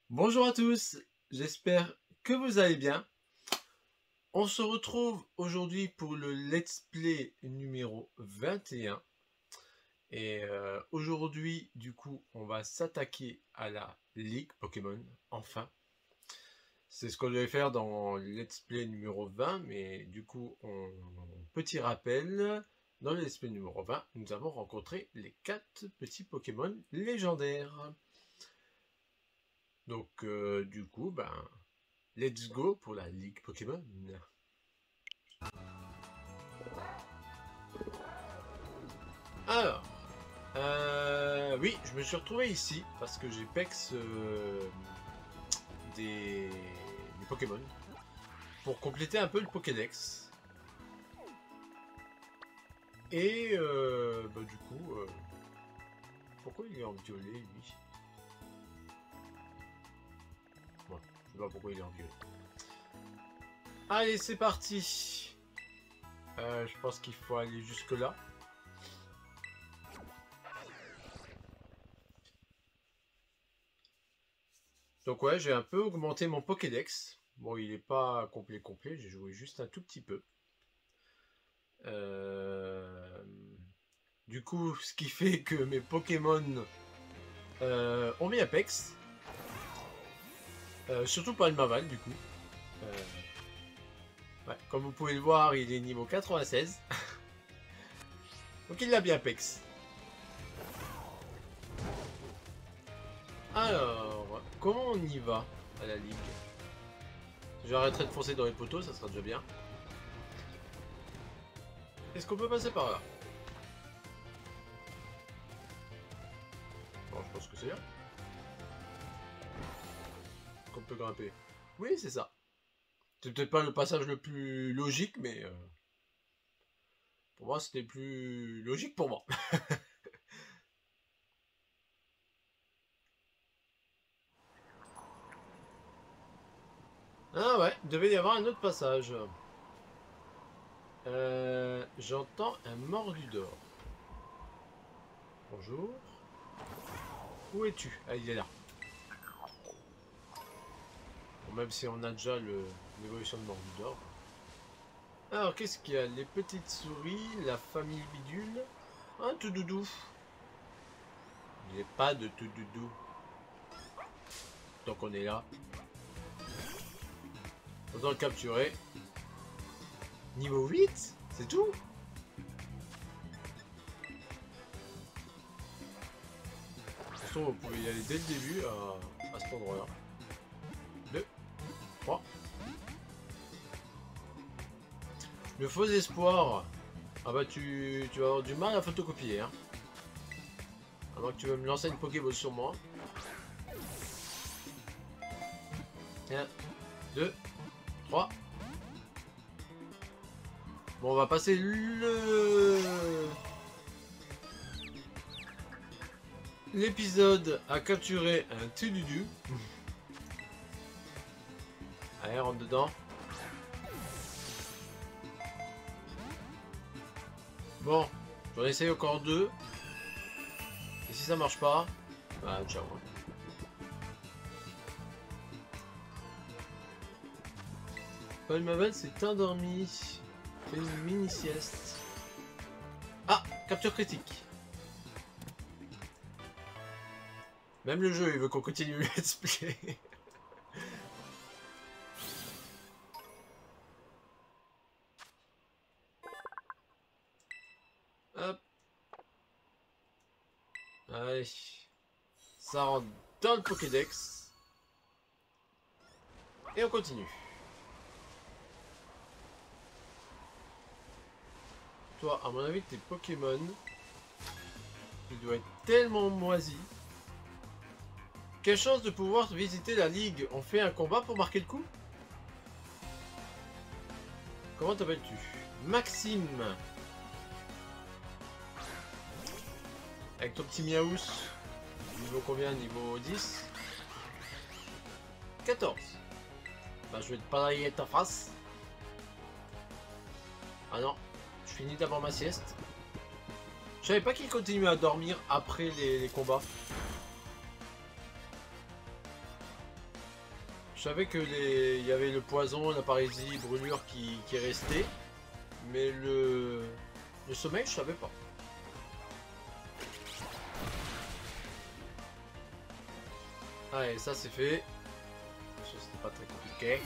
Bonjour à tous, j'espère que vous allez bien. On se retrouve aujourd'hui pour le let's play numéro 21. Et aujourd'hui, du coup, on va s'attaquer à la Ligue Pokémon, enfin. C'est ce qu'on devait faire dans le let's play numéro 20, mais du coup, petit rappel, dans le let's play numéro 20, nous avons rencontré les 4 petits Pokémon légendaires. Donc, du coup, let's go pour la Ligue Pokémon. Alors, oui, je me suis retrouvé ici parce que j'ai pex des Pokémon pour compléter un peu le Pokédex. Et du coup, pourquoi il est en violet lui? Bon, je sais pas pourquoi il est en violet. Allez, c'est parti. Je pense qu'il faut aller jusque là. Donc ouais, j'ai un peu augmenté mon Pokédex. Bon, il n'est pas complet, j'ai joué juste un tout petit peu. Du coup, ce qui fait que mes Pokémon ont mis Apex. Surtout pas le Maval, du coup. Ouais, comme vous pouvez le voir, il est niveau 96. Donc il l'a bien Apex. Alors, comment on y va à la ligue? J'arrêterai de foncer dans les poteaux, ça sera déjà bien. Est-ce qu'on peut passer par là? Bon, je pense que c'est bien. Qu'on peut grimper. Oui, c'est ça. C'est peut-être pas le passage le plus logique, mais pour moi, c'était plus logique pour moi. Ah ouais, il devait y avoir un autre passage. J'entends un Mordudor. Bonjour. Où es-tu? Ah, il est là. Bon, même si on a déjà l'évolution de Mordudor. Alors, qu'est-ce qu'il y a? Les petites souris, la famille bidule. Un tout doudou. Il n'y a pas de tout doudou. Donc on est là. On doit le capturer. Niveau 8? C'est tout? Vous pouvez y aller dès le début à cet endroit-là. 2, 3. Le faux espoir. Ah bah tu vas avoir du mal à photocopier. Hein. À moins que tu veux me lancer une Pokéball sur moi. 1, 2, 3. Bon, on va passer l'épisode à capturer un Tududu. Allez, rentre dedans. Bon, j'en essaye encore 2. Et si ça marche pas, bah ciao. Paul Mavel s'est endormi. Fait une mini sieste. Ah, capture critique. Même le jeu, il veut qu'on continue le let's play. Hop. Allez. Ça rentre dans le Pokédex. Et on continue. Toi, à mon avis, tes Pokémon, tu dois être tellement moisi. Quelle chance de pouvoir visiter la ligue. On fait un combat pour marquer le coup? Comment t'appelles-tu? Maxime. Avec ton petit Miaous. Niveau combien? Niveau 10? 14. Bah je vais te palayer ta face. Ah non, je finis d'abord ma sieste. Je savais pas qu'il continuait à dormir après les combats. Je savais que il y avait le poison, la paralysie, brûlure qui restait. Mais le sommeil, je savais pas. Allez, ça c'est fait. Ça c'était pas très compliqué.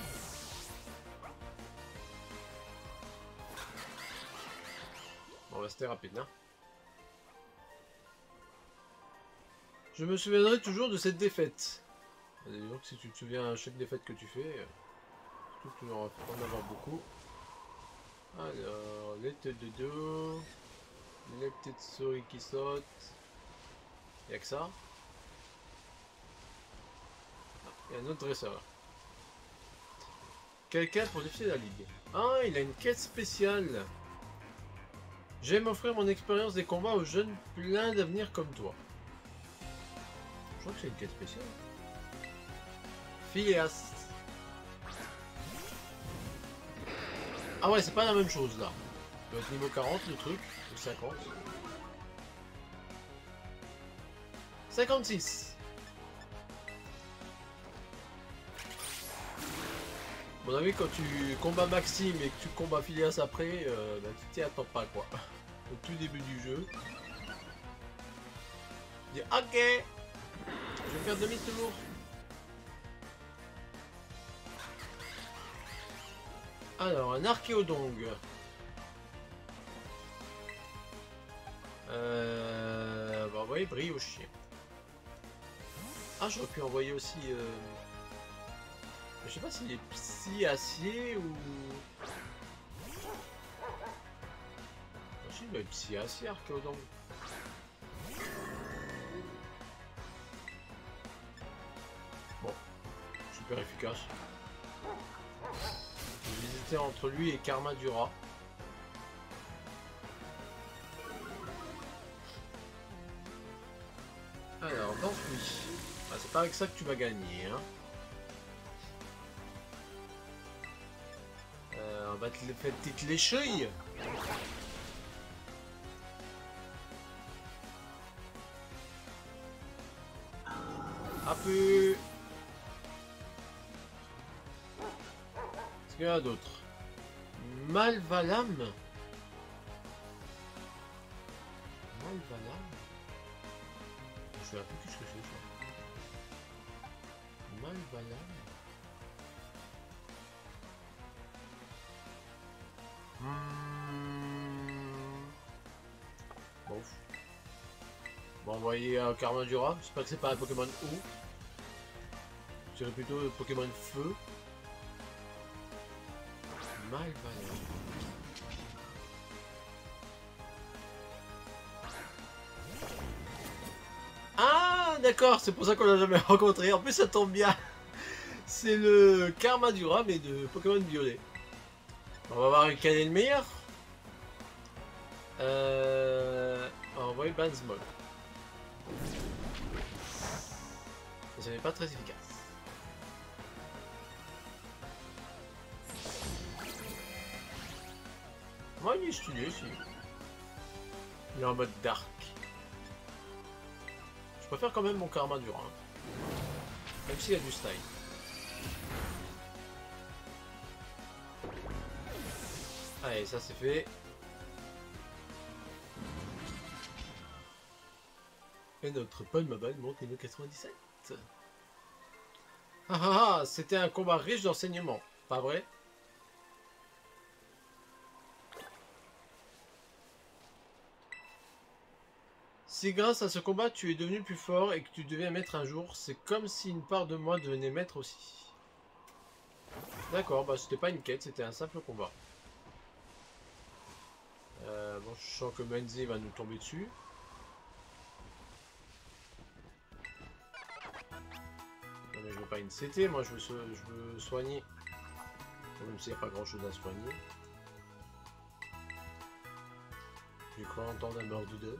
Bon, bah, c'était rapide, hein. Je me souviendrai toujours de cette défaite. Donc si tu te souviens à chaque défaite que tu fais, surtout que tu vas en avoir beaucoup. Alors, les têtes de dos, les petites souris qui sautent. Y'a que ça. Il y a un autre dresseur. Quelqu'un pour défier la ligue. Ah, il a une quête spéciale. J'aime offrir mon expérience des combats aux jeunes pleins d'avenir comme toi. Je crois que c'est une quête spéciale. Phileas. Ah ouais, c'est pas la même chose là. Ça doit être niveau 40 le truc, ou 50. 56. À mon avis, quand tu combats Maxime et que tu combats Phileas après, bah, tu t'y attends pas quoi. Au tout début du jeu. Tu dis ok, je vais faire demi-tour. Alors, un archéodong. On va envoyer brioche. Ah, j'aurais pu envoyer aussi... Je sais pas s'il est psy acier ou... Je sais, il doit être psy acier, archéodong. Bon, super efficace. J'hésitais entre lui et Karma du rat. Alors, d'enfouis. Ah, c'est pas avec ça que tu vas gagner, hein. On va te faire petite lécheuille. Un peu. Qu'est-ce qu'il y a d'autre? Malvalam. Malvalam. Je sais un peu qu'est-ce que c'est ça. Malvalam. Bon. Bon, envoyer un Karma du rat. J'espère que c'est pas un Pokémon eau. C'est plutôt un Pokémon feu. Malvalam. Ah, d'accord, c'est pour ça qu'on l'a jamais rencontré. En plus, ça tombe bien. C'est le Karma du rat, mais de Pokémon violet. On va voir quel est le meilleur. On va envoyer Bansmol. Ce n'est pas très efficace. Moi, il est stylé ici. Il est en mode dark. Je préfère quand même mon Karma du rat. Même s'il y a du style. Allez, ça c'est fait. Et notre Paul Mabal monte niveau 97. Ah ah ah, c'était un combat riche d'enseignements, pas vrai? Si grâce à ce combat tu es devenu plus fort et que tu deviens maître un jour, c'est comme si une part de moi devenait maître aussi. D'accord, bah c'était pas une quête, c'était un simple combat. Bon, je sens que Menzi va nous tomber dessus. Non mais je veux pas une CT, moi je veux soigner. Même s'il n'y a pas grand chose à soigner. J'ai cru entendre un meurtre d'heure.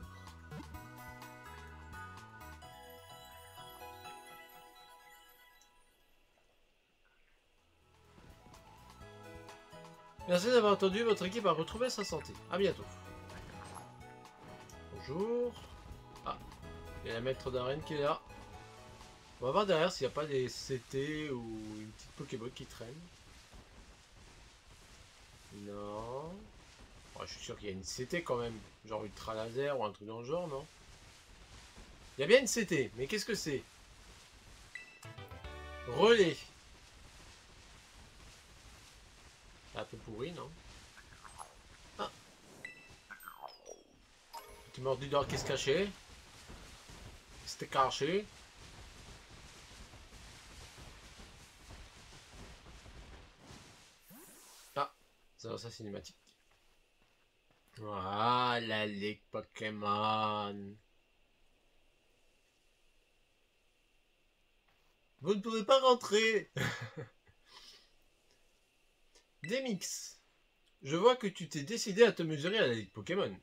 Merci d'avoir attendu, votre équipe a retrouvé sa santé. À bientôt. Bonjour. Ah, il y a la maître d'arène qui est là. On va voir derrière s'il n'y a pas des CT ou une petite Pokéball qui traîne. Non. Oh, je suis sûr qu'il y a une CT quand même. Genre Ultra Laser ou un truc dans le genre, non? Il y a bien une CT, mais qu'est-ce que c'est? Relais. Un peu pourri, non? Ah. Tu mordu dehors qui se cachait. C'était caché. Ah. Ça cinématique. Voilà les Pokémon. Vous ne pouvez pas rentrer. Demix. Je vois que tu t'es décidé à te mesurer à la Ligue Pokémon.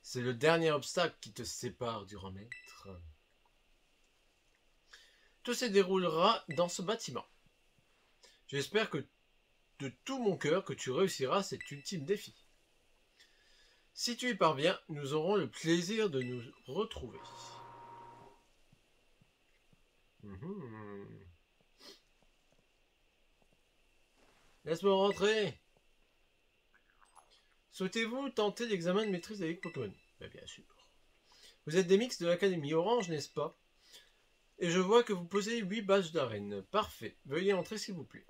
C'est le dernier obstacle qui te sépare du grand maître. Tout se déroulera dans ce bâtiment. J'espère que de tout mon cœur que tu réussiras cet ultime défi. Si tu y parviens, nous aurons le plaisir de nous retrouver. Laisse-moi rentrer. Souhaitez-vous tenter l'examen de maîtrise avec Pokémon? Bien sûr. Vous êtes des mix de l'Académie Orange, n'est-ce pas? Et je vois que vous possédez 8 badges d'arène. Parfait. Veuillez entrer s'il vous plaît.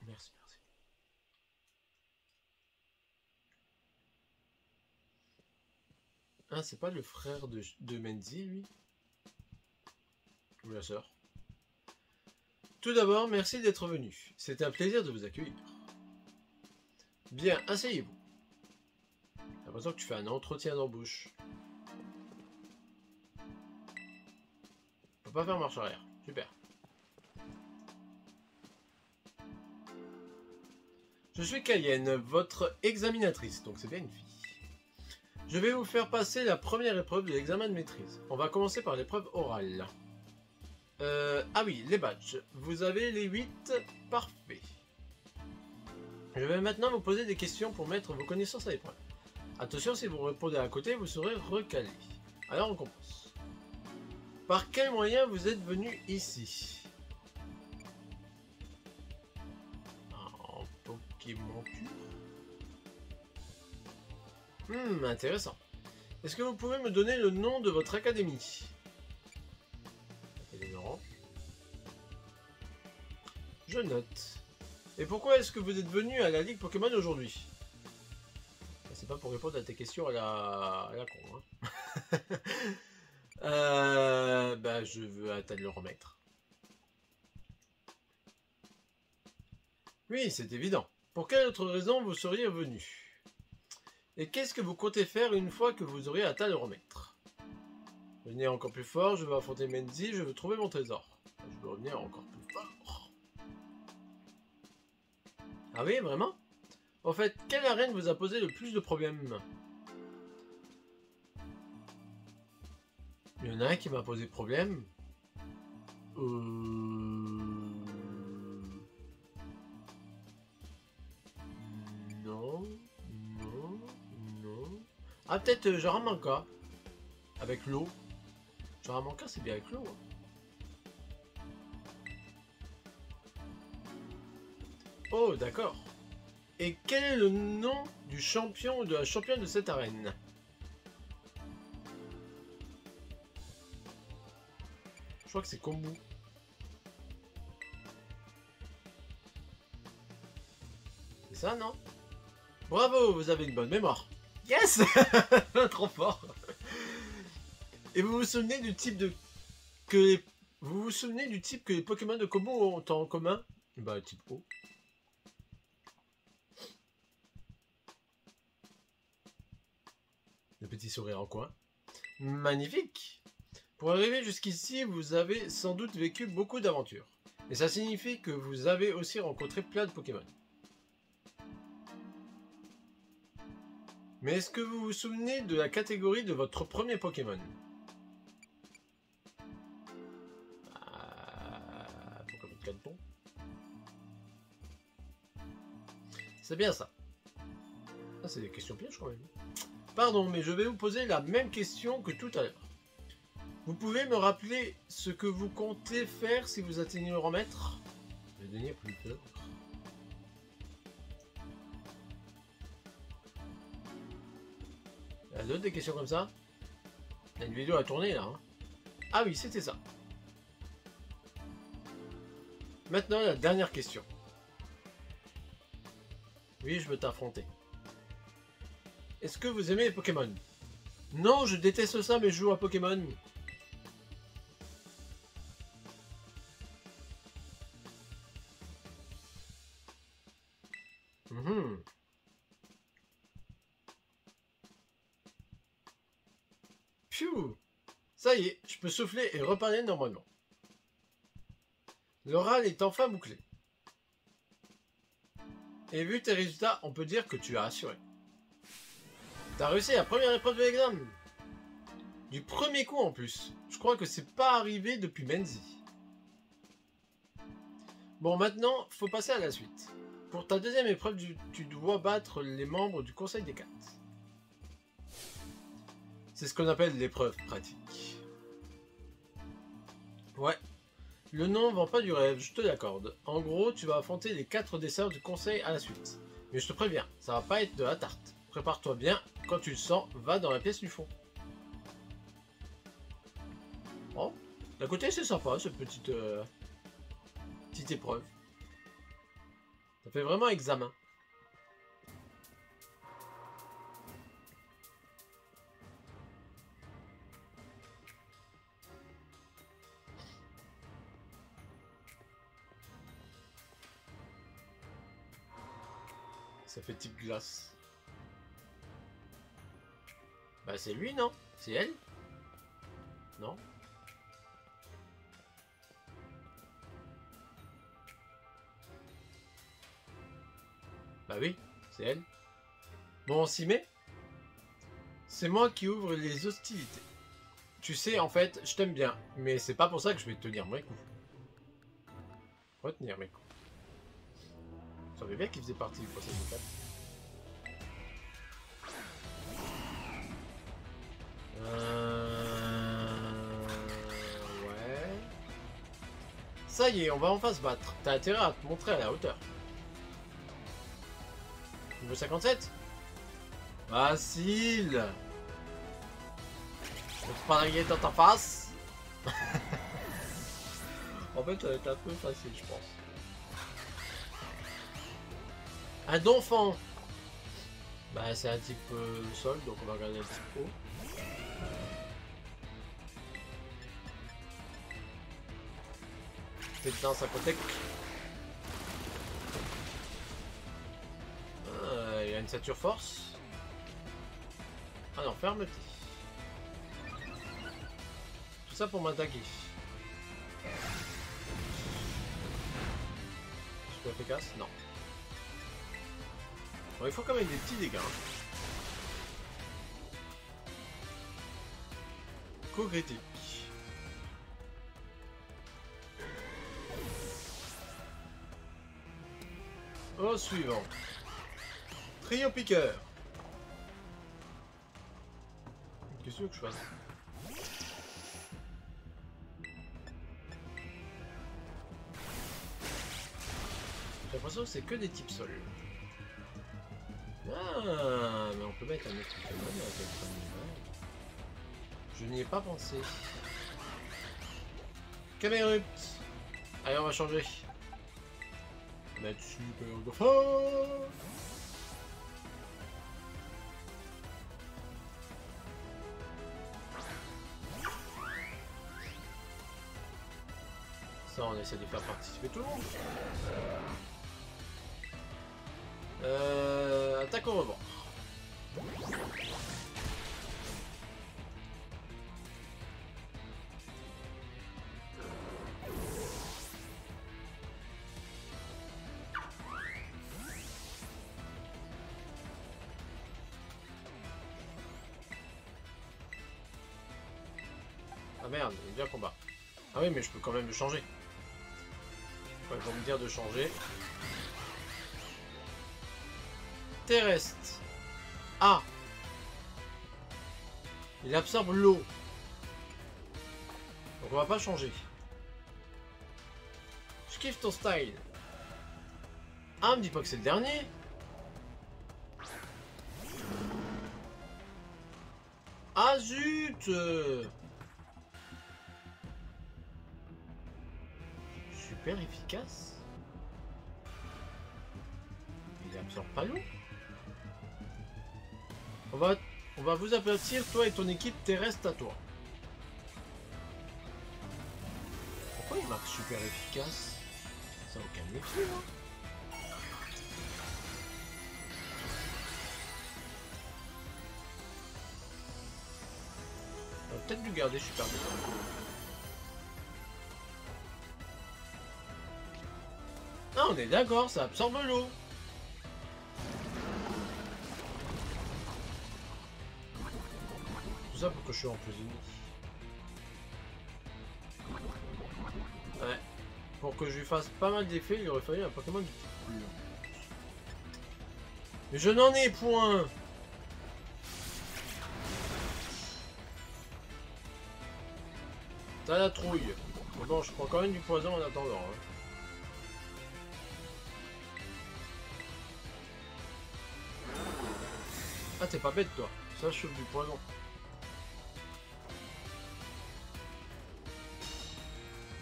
Merci, merci. Ah, c'est pas le frère de Menzi, lui? Ou la sœur? Tout d'abord, merci d'être venu. C'est un plaisir de vous accueillir. Bien, asseyez-vous. J'ai l'impression que tu fais un entretien d'embauche. On peut pas faire marche arrière. Super. Je suis Cayenne, votre examinatrice, donc c'est bien une fille. Je vais vous faire passer la première épreuve de l'examen de maîtrise. On va commencer par l'épreuve orale. Ah oui, les badges. Vous avez les 8. Parfait. Je vais maintenant vous poser des questions pour mettre vos connaissances à l'épreuve. Attention, si vous répondez à côté, vous serez recalé. Alors on commence. Par quel moyen vous êtes venu ici? En Pokémon pur. Intéressant. Est-ce que vous pouvez me donner le nom de votre académie? Académie Orange. Je note. Et pourquoi est-ce que vous êtes venu à la Ligue Pokémon aujourd'hui? C'est pas pour répondre à tes questions à la con. Hein. Je veux atteindre le remettre. Oui, c'est évident. Pour quelle autre raison vous seriez venu? Et qu'est-ce que vous comptez faire une fois que vous aurez atteint le remettre? Venir encore plus fort, je veux affronter Menzi, je veux trouver mon trésor. Je veux revenir encore plus fort. Ah oui, vraiment? En fait, quelle arène vous a posé le plus de problèmes? Il y en a un qui m'a posé problème. Non. Ah, peut-être Jaramanca. Avec l'eau. Jaramanca, c'est bien avec l'eau. Hein. Oh, d'accord. Et quel est le nom du champion ou de la championne de cette arène? Je crois que c'est Kombu. C'est ça, non? Bravo, vous avez une bonne mémoire. Yes. Trop fort. Et vous vous souvenez du type que les Pokémon de Kombu ont en commun? Bah, type O. Le petit sourire en coin. Magnifique. Pour arriver jusqu'ici, vous avez sans doute vécu beaucoup d'aventures. Et ça signifie que vous avez aussi rencontré plein de Pokémon. Mais est-ce que vous vous souvenez de la catégorie de votre premier Pokémon? Pokémon de canton. C'est bien ça. Ah, c'est des questions pièges quand même. Pardon, mais je vais vous poser la même question que tout à l'heure. Vous pouvez me rappeler ce que vous comptez faire si vous atteignez le rang maître? Le dernier plus peur. Il y a d'autres des questions comme ça? Il y a une vidéo à tourner là. Hein. Ah oui, c'était ça. Maintenant, la dernière question. Oui, je veux t'affronter. Est-ce que vous aimez les Pokémon? Non, je déteste ça, mais je joue à Pokémon. Pfiou! Ça y est, je peux souffler et reparler normalement. L'oral est enfin bouclé. Et vu tes résultats, on peut dire que tu as assuré. T'as réussi la première épreuve de l'examen. Du premier coup en plus. Je crois que c'est pas arrivé depuis Menzi. Bon, maintenant, faut passer à la suite. Pour ta deuxième épreuve, tu dois battre les membres du Conseil des 4. C'est ce qu'on appelle l'épreuve pratique. Ouais. Le nom vend pas du rêve, je te l'accorde. En gros, tu vas affronter les 4 desserts du Conseil à la suite. Mais je te préviens, ça va pas être de la tarte. Prépare-toi bien, quand tu le sens, va dans la pièce du fond. Oh, d'un côté c'est sympa cette petite épreuve. Ça fait vraiment examen. Ça fait type glace. Bah c'est lui non? C'est elle? Non? Bah oui, c'est elle. Bon, on s'y met. C'est moi qui ouvre les hostilités. Tu sais, en fait, je t'aime bien, mais c'est pas pour ça que je vais te tenir mes coups. Retenir mes coups. Je savais bien qu'il faisait partie du procès de 4. Ouais. Ça y est, on va enfin se battre. T'as intérêt à te montrer à la hauteur. Niveau 57? Facile. Je peux pas draguer dans ta face. En fait, ça va être un peu facile, je pense. Un donphan. Bah, c'est un type sol, donc on va regarder un type eau. C'est dans sa côté. Il y a une Sature Force. Ah non, fermeté. Tout ça pour m'attaquer. Je peux efficace? Non. Bon, il faut quand même des petits dégâts. Coup critique. Au suivant. Trio piqueur. Qu'est-ce que je fasse? J'ai l'impression que c'est que des types sol. Ah, mais on peut mettre un autre Pokémon avec un animal. Je n'y ai pas pensé. Camerupt. Allez, on va changer. Mettre super de fort. Ça, on essaie de faire participer tout le monde. Attaque au rebond. Ah merde, il y a bien combat. Ah oui, mais je peux quand même le changer. Ouais, ils vont me dire de changer. terrestre. Ah. Il absorbe l'eau. Donc on va pas changer. Je kiffe ton style. Ah, me dis pas que c'est le dernier. Ah zut. Super efficace. Il absorbe pas l'eau. On va vous aplatir, toi et ton équipe terrestre à toi. Pourquoi il marque super efficace? Ça n'a aucun effet, hein. On va peut-être dû garder super bien. Ah, on est d'accord, ça absorbe l'eau. Tout ça pour que je sois en position. Ouais. Pour que je lui fasse pas mal d'effets, il aurait fallu un Pokémon du type bleu. Mais je n'en ai point. T'as la trouille. Mais bon, je prends quand même du poison en attendant. Hein. Ah, t'es pas bête, toi. Ça, je chauffe du poison.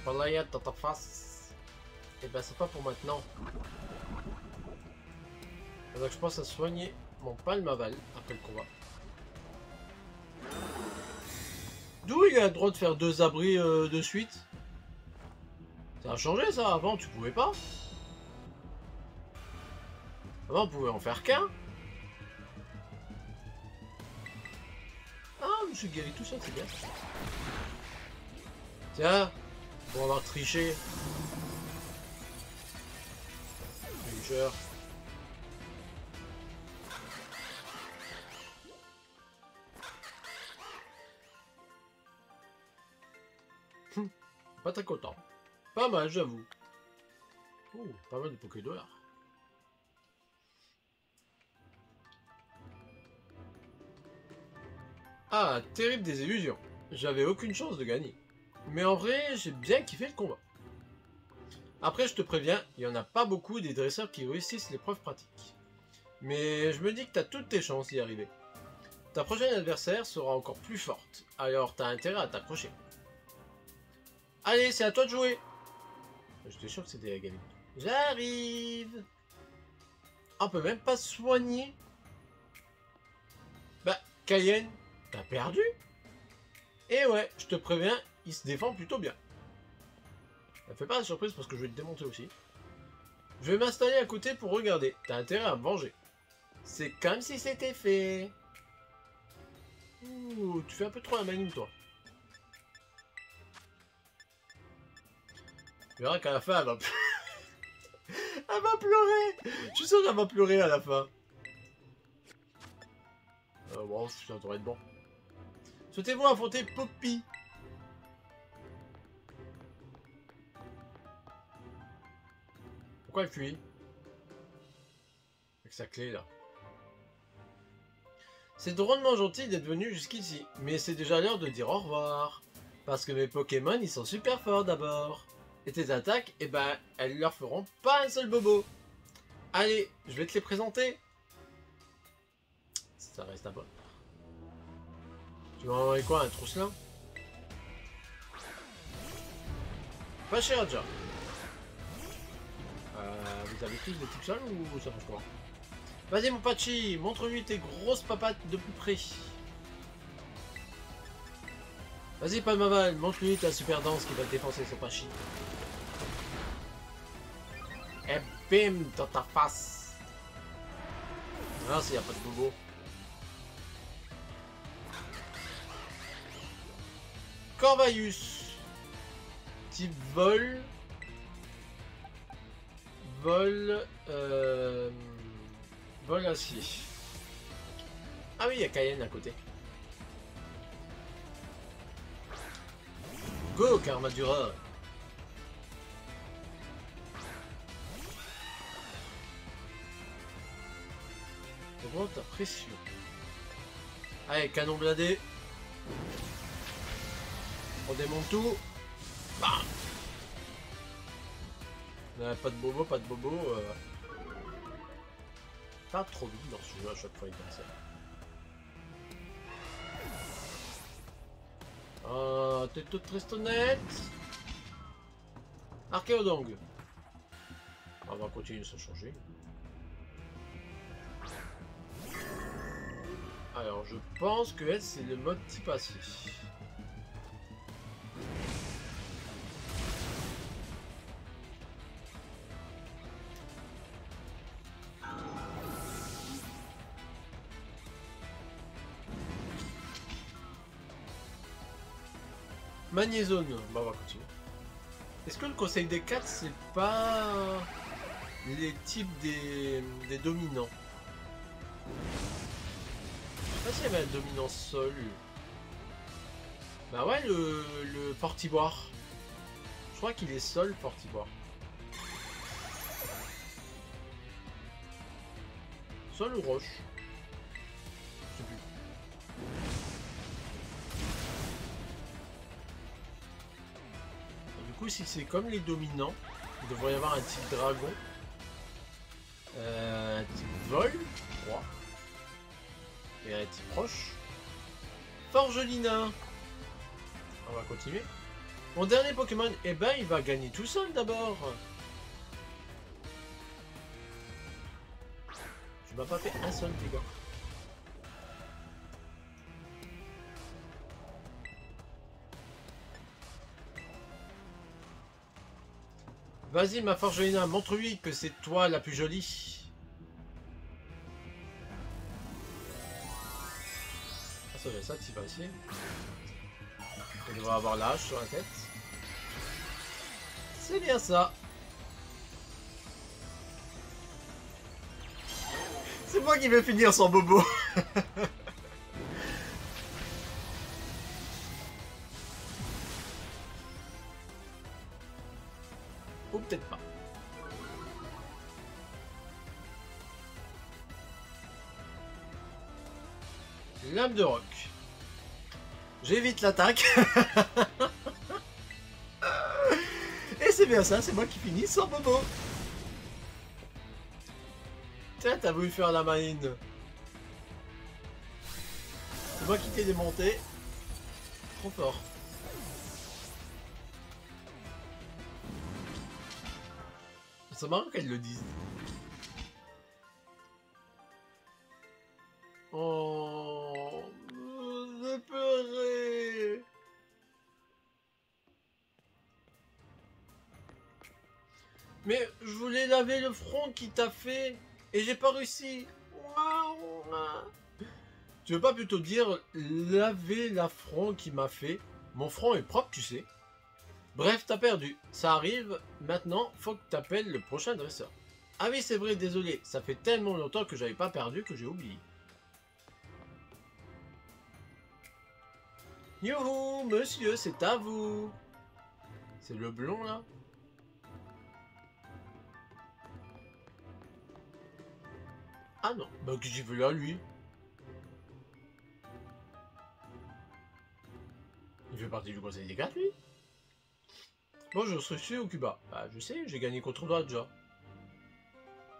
Palayette dans ta face. Et ben, c'est pas pour maintenant. Donc, je pense à soigner mon palmaval après le combat. D'où il a le droit de faire 2 abris de suite? Ça a changé ça, avant tu pouvais pas. Avant on pouvait en faire qu'un. Ah, je me suis guéri tout ça, c'est bien. Tiens, pour avoir triché. Tricheur. Pas très content. Pas mal, j'avoue. Oh, pas mal de Poké-Dollars. Ah, terrible désillusion. J'avais aucune chance de gagner. Mais en vrai, j'ai bien kiffé le combat. Après, je te préviens, il n'y en a pas beaucoup des dresseurs qui réussissent l'épreuve pratique. Mais je me dis que tu as toutes tes chances d'y arriver. Ta prochaine adversaire sera encore plus forte, alors tu as intérêt à t'accrocher. Allez, c'est à toi de jouer. J'étais sûr que c'était la gamine. J'arrive. On peut même pas se soigner. Bah, Cayenne, t'as perdu? Et ouais, je te préviens, il se défend plutôt bien. Ça fait pas la surprise parce que je vais te démonter aussi. Je vais m'installer à côté pour regarder. T'as intérêt à me venger. C'est comme si c'était fait. Ouh, tu fais un peu trop la maligne, toi. Tu verras qu'à la fin, elle va... elle va pleurer. Je suis sûr qu'elle va pleurer à la fin. Bon, ça devrait être bon. Souhaitez-vous affronter Poppy? Pourquoi elle fuit? Avec sa clé, là. C'est drôlement gentil d'être venu jusqu'ici, mais c'est déjà l'heure de dire au revoir. Parce que mes Pokémon, ils sont super forts d'abord. Et tes attaques, eh ben, elles leur feront pas un seul bobo. Allez, je vais te les présenter. Ça reste à bas. Tu vas envoyer quoi, un trousselin? Pas cher déjà. Vous avez tous des types seuls ou ça marche pas? Vas-y mon Patchy, montre-lui tes grosses papates de plus près. Vas-y Palmaval, montre-lui ta super danse qui va te défoncer son Patchy. Et bim dans ta face. Ah, s'il n'y a pas de bobo. Corvaius. Type vol. Vol. Vol acier. Ah oui, il y a Cayenne à côté. Go, Karmadura. Augmente la pression. Allez, canon blindé. On démonte tout. Bam. Pas de bobo, pas de bobo. Pas trop vite dans ce jeu à chaque fois, il comme ça. T'es toute très honnête. Archéodong. On va continuer sans changer. Alors, je pense que elle, c'est le mode type acier. Magnézone, bah on va continuer. Est-ce que le conseil des 4 c'est pas les types des dominants? Je sais pas s'il y avait un dominant sol. Bah ouais, le Fortiboire. Je crois qu'il est sol Fortiboire. Sol ou roche? Je sais plus. Du coup, si c'est comme les dominants, il devrait y avoir un type dragon, un type vol, 3, et un type roche. Forgelina. On va continuer. Mon dernier Pokémon, eh ben, il va gagner tout seul d'abord. Tu m'as pas fait un seul dégât. Vas-y, ma Forgelina, montre-lui que c'est toi la plus jolie. Ah, ça va être ça, tu vas essayer. On devrait avoir la hache sur la tête. C'est bien ça. C'est moi qui vais finir sans bobo. Ou peut-être pas. Lame de roc. J'évite l'attaque. Et c'est bien ça, c'est moi qui finis sans bobo. Tiens, t'as voulu faire la marine. C'est moi qui t'ai démonté. Trop fort. C'est marrant qu'elle le dise. Oh, j'ai pleuré. Mais je voulais laver le front qui t'a fait et j'ai pas réussi. Tu veux pas plutôt dire laver l'affront qui m'a fait? Mon front est propre, tu sais. Bref, t'as perdu. Ça arrive. Maintenant, faut que t'appelles le prochain dresseur. Ah oui, c'est vrai, désolé. Ça fait tellement longtemps que j'avais pas perdu que j'ai oublié. Youhou, monsieur, c'est à vous. C'est le blond, là? Ah non, bah que j'y veux là, lui. Il fait partie du conseil des 4, lui. Bon, je suis au Cuba. Bah, je sais, j'ai gagné contre toi déjà.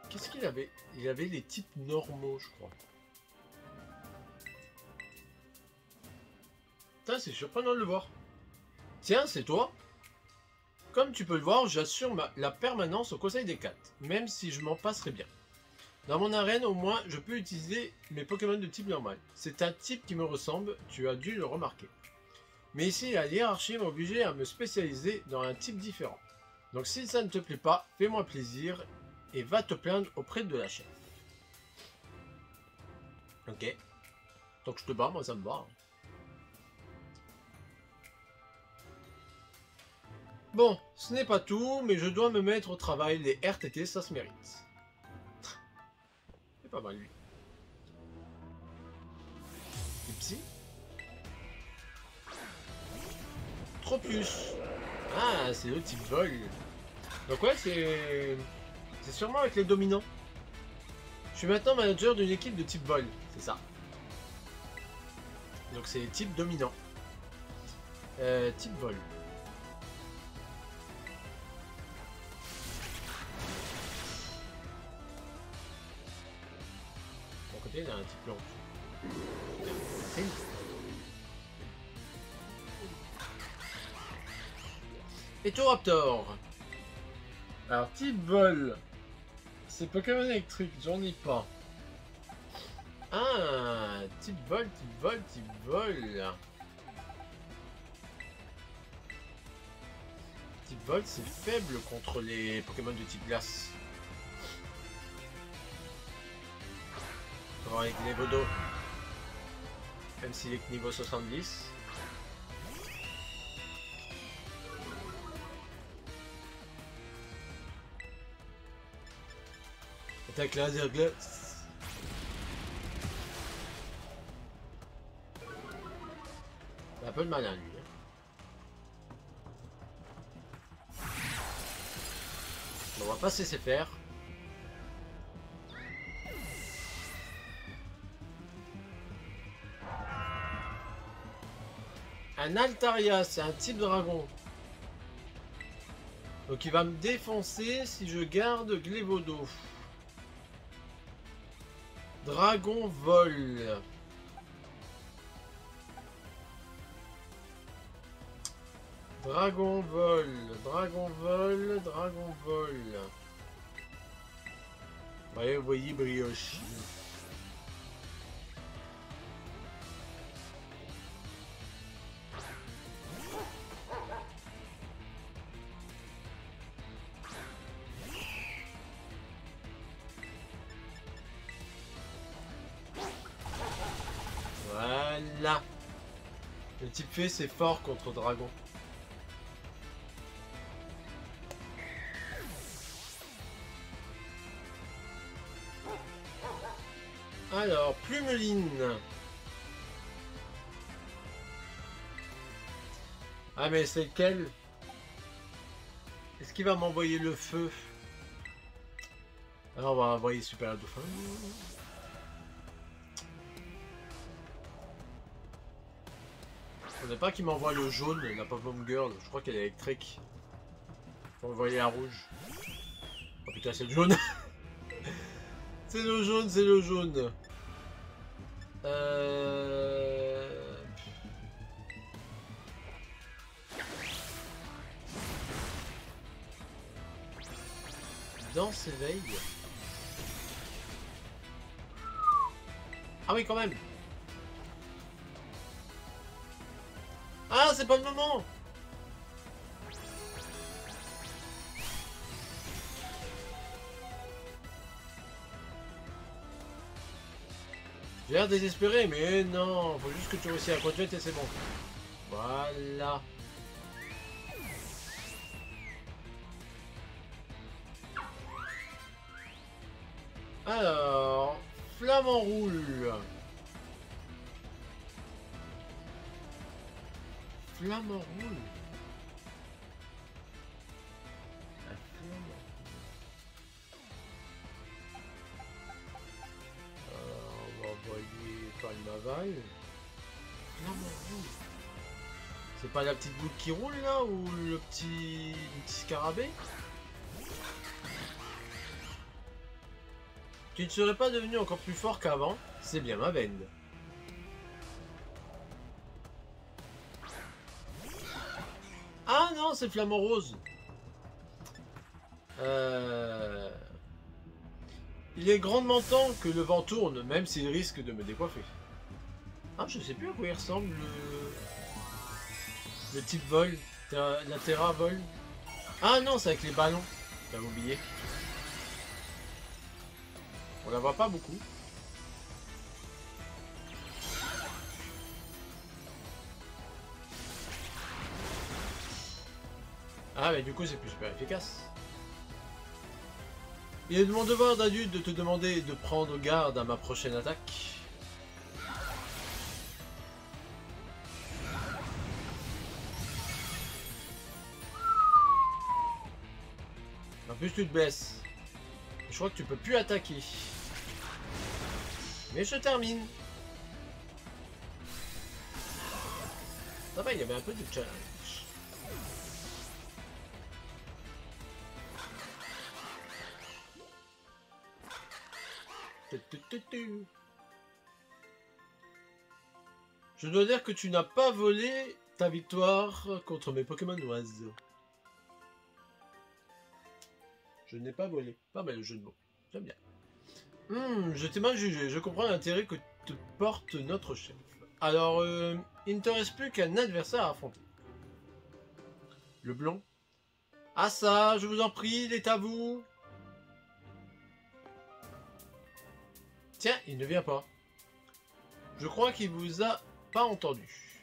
Qu'est-ce qu'il avait? Il avait les types normaux, je crois. Putain, c'est surprenant de le voir. Tiens, c'est toi? Comme tu peux le voir, j'assure la permanence au conseil des 4, même si je m'en passerai bien. Dans mon arène, au moins, je peux utiliser mes Pokémon de type normal. C'est un type qui me ressemble, tu as dû le remarquer. Mais ici, la hiérarchie m'a obligé à me spécialiser dans un type différent. Donc si ça ne te plaît pas, fais-moi plaisir et va te plaindre auprès de la chef. Ok. Donc je te bats, moi ça me va. Bon, ce n'est pas tout, mais je dois me mettre au travail. Les RTT, ça se mérite. C'est pas mal lui. Et psy. Trop plus. Ah, c'est le type vol. Donc ouais, c'est sûrement avec les dominants. Je suis maintenant manager d'une équipe de type vol, c'est ça. Donc c'est type dominant. Type vol. Bon côté, il y a un type long. Etoraptor. Alors type vol. C'est Pokémon électrique, j'en ai pas. Ah, type vol, type vol, type vol. Type vol, c'est faible contre les Pokémon de type glace. Avec les Vodo. Même s'il est que niveau 70. Attaque laser glace. Un peu de malin lui. On va pas se laisser faire. Un Altaria, c'est un type dragon. Donc il va me défoncer si je garde Glévodo. Dragon vol. Dragon vol, dragon vol, dragon vol. Ouais, vous voyez brioche. Voilà. Le type fée, c'est fort contre dragon. Alors, Plumeline. Ah mais c'est lequel? Est-ce qu'il va m'envoyer le feu? Alors on va envoyer Super Dauphin. On n'a pas qu'il m'envoie le jaune, la Pop-Bomb Girl. Je crois qu'elle est électrique. Faut envoyer la rouge. Oh putain, c'est le jaune. C'est le jaune, c'est le jaune. Danse éveil. Ah oui, quand même. Ah, c'est pas le moment. J'ai l'air désespéré, mais non, faut juste que tu réussisses à conduire et c'est bon. Voilà. Alors, flamme en roule. Flamme en roule. La flamme en roule. On va envoyer Palmaval. Flamme en roule. C'est pas la petite boule qui roule là ou le petit scarabée? Tu ne serais pas devenu encore plus fort qu'avant, c'est bien ma veine. Ah non, c'est Flamant Rose. Il est grandement temps que le vent tourne, même s'il risque de me décoiffer. Ah, je sais plus à quoi il ressemble le type vol, la Terra vol. Ah non, c'est avec les ballons. J'avais oublié. On la voit pas beaucoup. Ah mais du coup c'est plus super efficace. Il est de mon devoir d'adulte de te demander de prendre garde à ma prochaine attaque. En plus tu te blesses. Je crois que tu peux plus attaquer. Mais je termine. Ça va, il y avait un peu de challenge. Je dois dire que tu n'as pas volé ta victoire contre mes Pokémon oiseaux. Je n'ai pas volé. Pas mal le jeu de mots. J'aime bien. Je t'ai mal jugé. Je comprends l'intérêt que te porte notre chef. Alors, il ne te reste plus qu'un adversaire à affronter. Le blond. Ah ça, je vous en prie, il est à vous. Tiens, il ne vient pas. Je crois qu'il vous a pas entendu.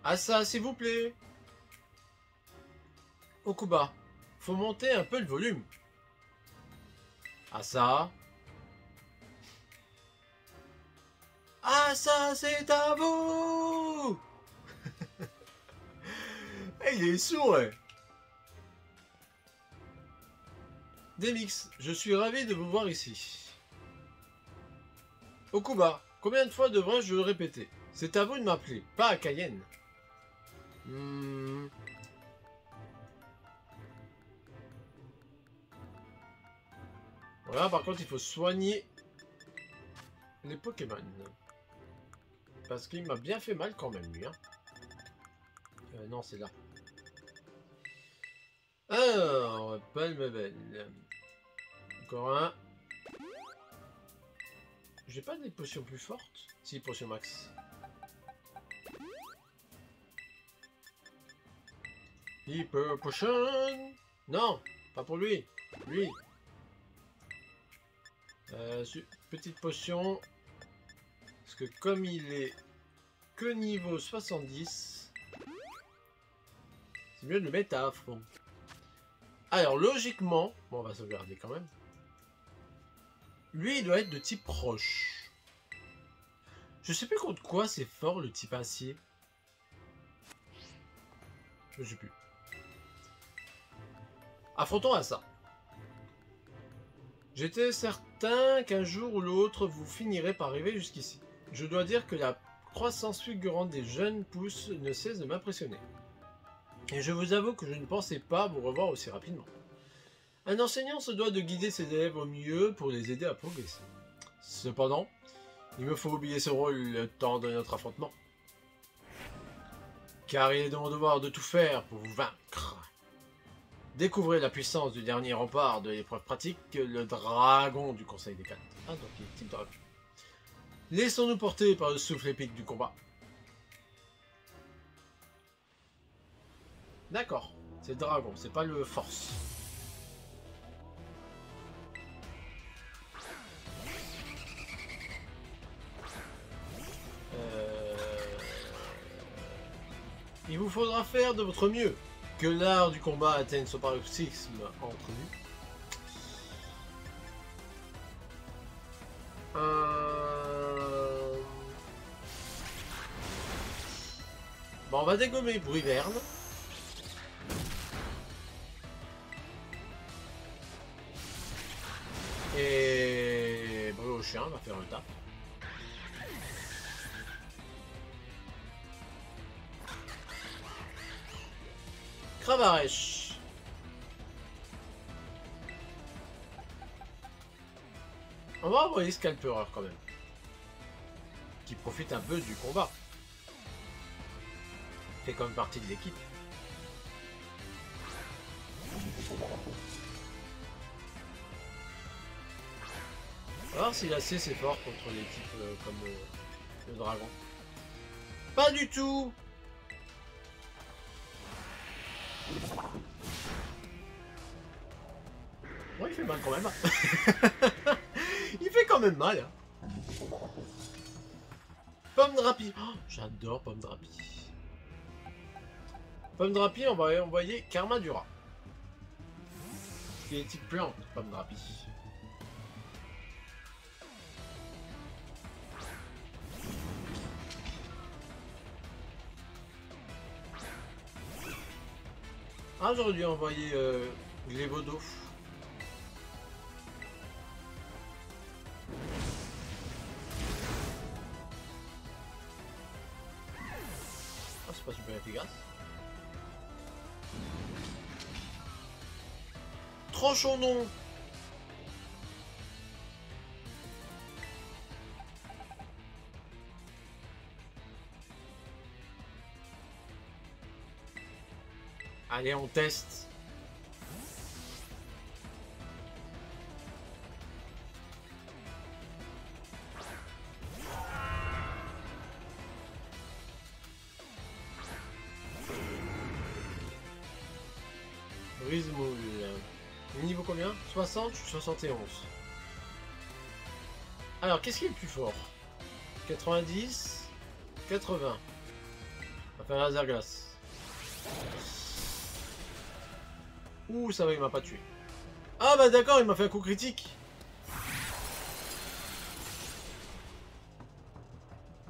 Ah ça, s'il vous plaît. Okuba, faut monter un peu le volume. Ah ça. Ah ça, c'est à vous. Hey, il est sourd, ouais. Demix, je suis ravi de vous voir ici. Okuba, combien de fois devrais-je le répéter? C'est à vous de m'appeler, pas à Cayenne. Voilà, par contre, il faut soigner les Pokémon. Parce qu'il m'a bien fait mal quand même, lui. Hein. Non, c'est là. Alors, Palmebel. Encore un. J'ai pas des potions plus fortes? Si, potion max. Hyper potion. Non, pas pour lui. Lui. Petite potion. Parce que comme il est que niveau 70, c'est mieux de le mettre à fond. Alors logiquement, bon, on va sauvegarder quand même. Lui, il doit être de type roche. Je sais plus contre quoi c'est fort le type acier. Je sais plus. Affrontons à ça. J'étais certain qu'un jour ou l'autre, vous finirez par arriver jusqu'ici. Je dois dire que la croissance fulgurante des jeunes pousses ne cesse de m'impressionner. Et je vous avoue que je ne pensais pas vous revoir aussi rapidement. Un enseignant se doit de guider ses élèves au mieux pour les aider à progresser. Cependant, il me faut oublier ce rôle le temps de notre affrontement. Car il est de mon devoir de tout faire pour vous vaincre. Découvrez la puissance du dernier rempart de l'épreuve pratique, le dragon du Conseil des 4. Ah, donc il est type dragon. Laissons-nous porter par le souffle épique du combat. D'accord, c'est le dragon, c'est pas le force. Il vous faudra faire de votre mieux. Que l'art du combat atteigne son paroxysme entre nous. Bon, on va dégommer Bruyverne. Et Brûle au chien va faire le taf. Cravaresh. On va envoyer Scalpereur quand même. Qui profite un peu du combat. Fait comme partie de l'équipe. On va voir si l'AC c'est fort contre l'équipe comme le dragon. Pas du tout. Bon, il fait mal quand même. Il fait quand même mal. Pomme Drapi. Oh, j'adore Pomme Drapi. Pomme Drapi, on va envoyer Karma Dura. Qui est type plante, Pomme Drapi. Ah, j'aurais dû envoyer Glévodo. c'est pas super efficace. Tranchons-nous. Allez, on teste. Brise moule. Niveau combien? 60, 71. Alors, qu'est-ce qui est le plus fort? 90, 80. On va faire un laser glace. Ouh, ça va, il m'a pas tué. Ah bah d'accord, il m'a fait un coup critique.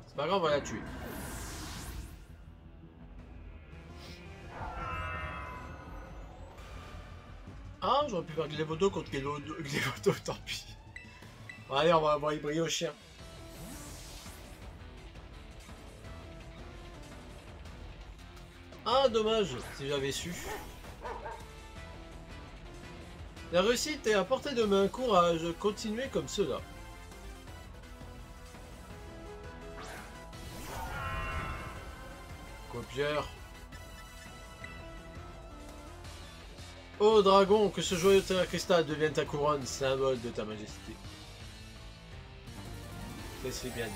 C'est pas grave, on va la tuer. Ah, j'aurais pu faire Glévodo contre Glévodo, tant pis. Bon, allez, on va envoyer briller au chien. Ah, dommage, si j'avais su. La réussite est à portée de main. Courage, continuez comme cela. Copieur. Ô dragon, que ce joyeux terre cristal devienne ta couronne, symbole de ta majesté. Ça c'est bien dit.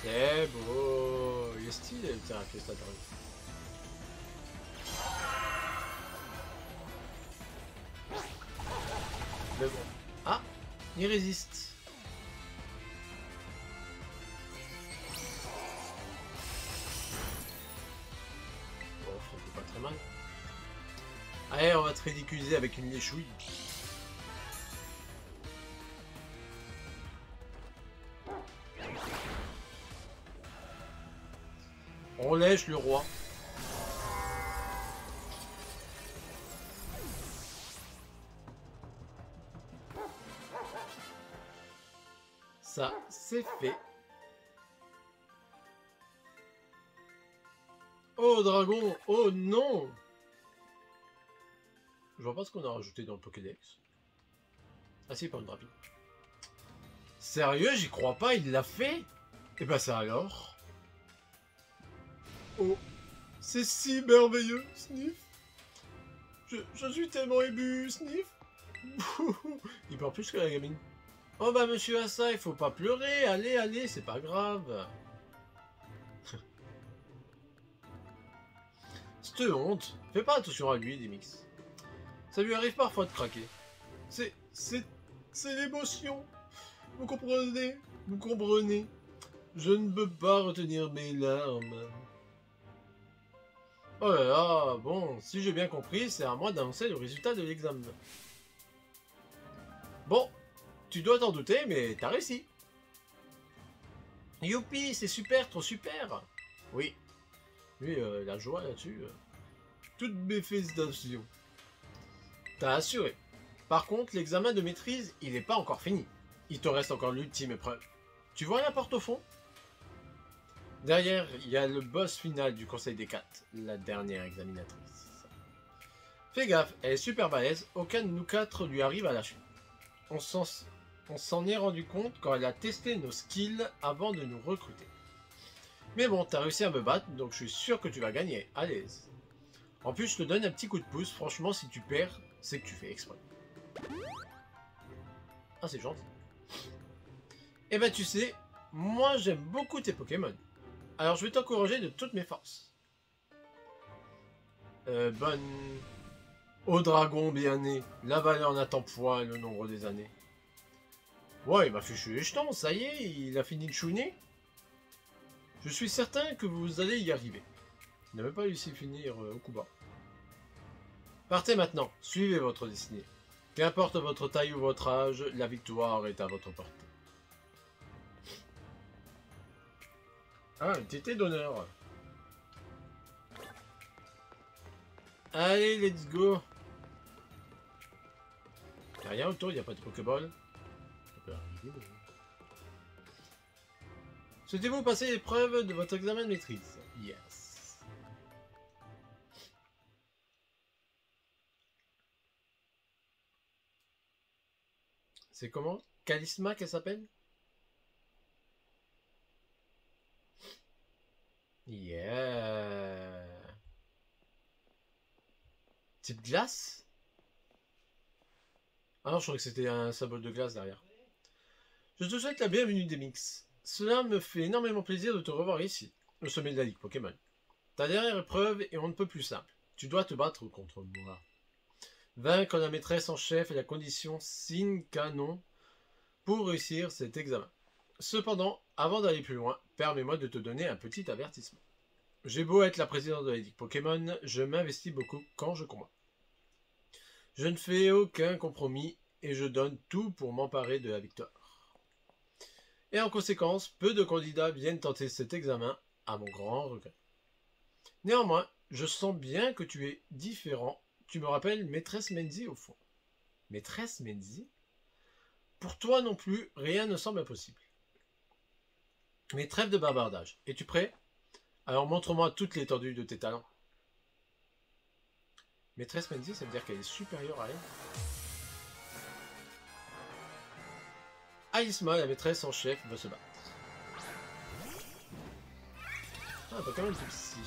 C'est beau. Il est stylé le terre cristal. Mais bon. Ah, il résiste. Bon, ça fait pas très mal. Allez, on va te ridiculiser avec une léchouille. On lèche le roi. Ça, c'est fait. Oh, dragon! Oh, non! Je vois pas ce qu'on a rajouté dans le Pokédex. Ah si, pas une rapide. Sérieux, j'y crois pas, il l'a fait? Et bah ça alors? Oh, c'est si merveilleux, Sniff! Je suis tellement ému, Sniff! Il pleure plus que la gamine. Oh bah monsieur Assa, il faut pas pleurer, allez, allez, c'est pas grave. Cette honte, fais pas attention à lui, Demix. Ça lui arrive parfois de craquer. C'est l'émotion. Vous comprenez? Vous comprenez? Je ne peux pas retenir mes larmes. Oh là là, bon, si j'ai bien compris, c'est à moi d'annoncer le résultat de l'examen. Bon, tu dois t'en douter, mais t'as réussi. Youpi, c'est super, trop super. Oui, oui, la joie là-dessus. Toutes mes félicitations. T'as assuré. Par contre, l'examen de maîtrise, il n'est pas encore fini. Il te reste encore l'ultime épreuve. Tu vois la porte au fond? Derrière, il y a le boss final du Conseil des 4, la dernière examinatrice. Fais gaffe, elle est super balèze, aucun de nous 4 lui arrive à la chute. On s'en est rendu compte quand elle a testé nos skills avant de nous recruter. Mais bon, t'as réussi à me battre, donc je suis sûr que tu vas gagner, à l'aise. En plus, je te donne un petit coup de pouce, franchement, si tu perds, c'est que tu fais exprès. Ah, c'est gentil. Eh ben, tu sais, moi j'aime beaucoup tes Pokémon. Alors je vais t'encourager de toutes mes forces. Bonne... Ô dragon bien né, la valeur n'attend point le nombre des années. Ouais, il m'a fichu les jetons, ça y est, il a fini de chouiner. Je suis certain que vous allez y arriver. Il n'avait pas réussi à finir au coup bas. Partez maintenant, suivez votre destinée. Qu'importe votre taille ou votre âge, la victoire est à votre portée. Ah, un TT d'honneur. Allez, let's go. Il n'y a rien autour, il n'y a pas de Pokéball. peut arriver. Souhaitez-vous passer l'épreuve de votre examen de maîtrise? Yes. C'est comment? Kalisma qu'elle s'appelle? Yeah. Type glace? Ah non, je crois que c'était un symbole de glace derrière. Je te souhaite la bienvenue Demix. Cela me fait énormément plaisir de te revoir ici, au sommet de la Ligue Pokémon. Ta dernière épreuve est on ne peut plus simple. Tu dois te battre contre moi. Vaincre la maîtresse en chef est la condition sine qua non pour réussir cet examen. Cependant, avant d'aller plus loin, permets-moi de te donner un petit avertissement. J'ai beau être la présidente de la Ligue Pokémon, je m'investis beaucoup quand je combats. Je ne fais aucun compromis et je donne tout pour m'emparer de la victoire. Et en conséquence, peu de candidats viennent tenter cet examen, à mon grand regret. Néanmoins, je sens bien que tu es différent. Tu me rappelles Maîtresse Menzi au fond. Maîtresse Menzi? Pour toi non plus, rien ne semble impossible. Mais trêve de bavardage. Es-tu prêt? Alors montre-moi toute l'étendue de tes talents. Maîtresse Menzi, ça veut dire qu'elle est supérieure à elle. Aïsma, la maîtresse en chef, va se battre. Ah, pas quand même tout psy.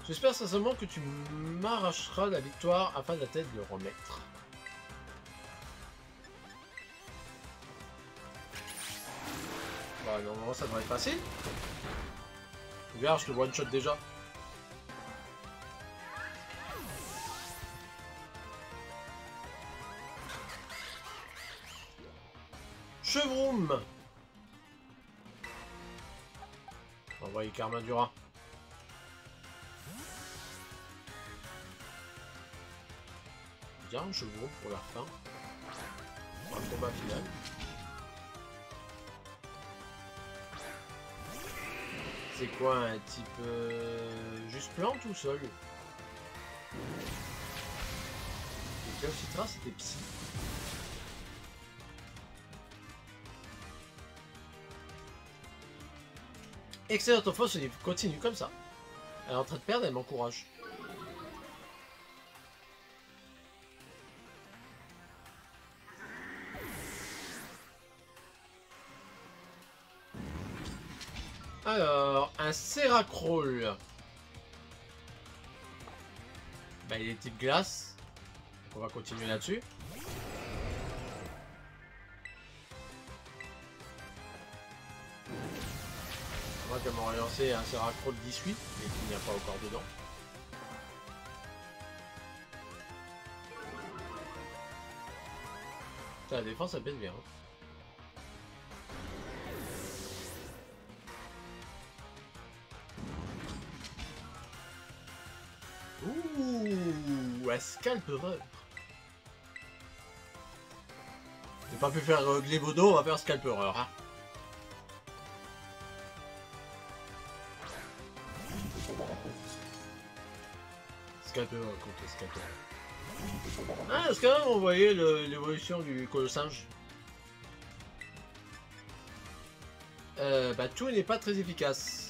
J'espère sincèrement que tu m'arracheras la victoire afin de tête de remettre. Bah normalement ça devrait être facile. Regarde, je te one shot déjà. Chevroom. Envoyez Karma Dura. Bien, Chevroom pour la fin. Pour le combat final. C'est quoi un type juste plante ou sol? Et Citra c'était psy. Excellent info ce livre, continue comme ça. Elle est en train de perdre, elle m'encourage. Alors, un Seracroll. Bah, il est type glace. Donc on va continuer là-dessus. Moi, je vais me relancer un Seracroll 18, mais qui n'y a pas encore dedans. La défense, ça pèse bien. Hein. Ouh, un Scalpereur. J'ai pas pu faire Glévodo, on va faire Scalpereur. Hein. Scalpereur contre Scalpereur. Ah, est-ce quand même on voyait l'évolution du Colossinge? Bah tout n'est pas très efficace.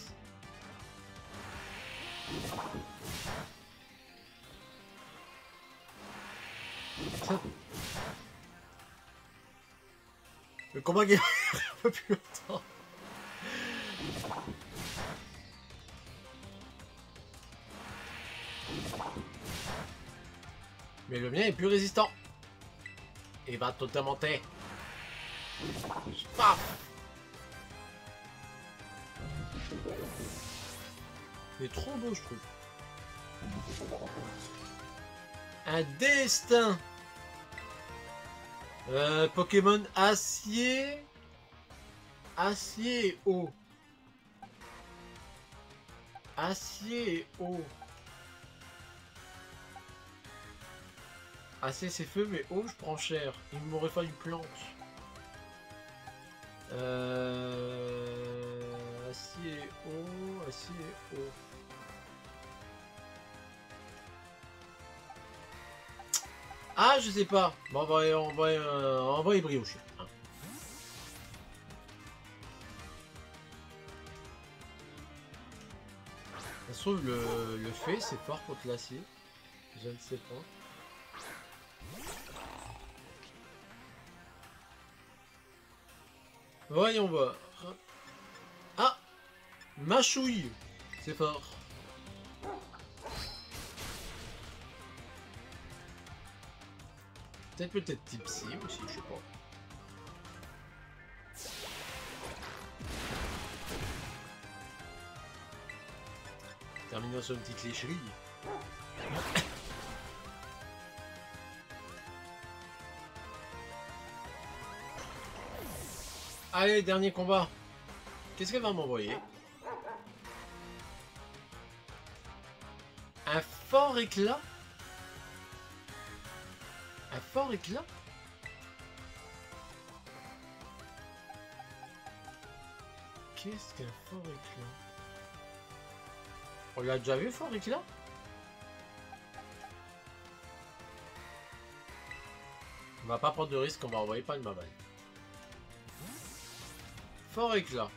Le combat gagne un peu plus longtemps. Mais le mien est plus résistant. Et va totalement monter. Paf. Il est trop beau, je trouve. Un destin. Pokémon acier. Acier et eau. Acier et eau. Acier c'est feu, mais eau je prends cher. Il m'aurait fallu plante. Acier et eau. Acier et eau. Ah, je sais pas. Bon, on va y briocher. Hein. Ça se trouve, le fait, c'est fort contre l'acier. Je ne sais pas. Voyons voir. Ah, mâchouille. C'est fort. Peut-être Tipsy aussi, je sais pas. Terminons sur une petite lécherie. Allez, dernier combat. Qu'est-ce qu'elle va m'envoyer? Un fort éclat? Un fort éclat? Qu'est-ce qu'un fort éclat? On l'a déjà vu, fort éclat? On va pas prendre de risque, on va envoyer pas de ma balle. Fort éclat.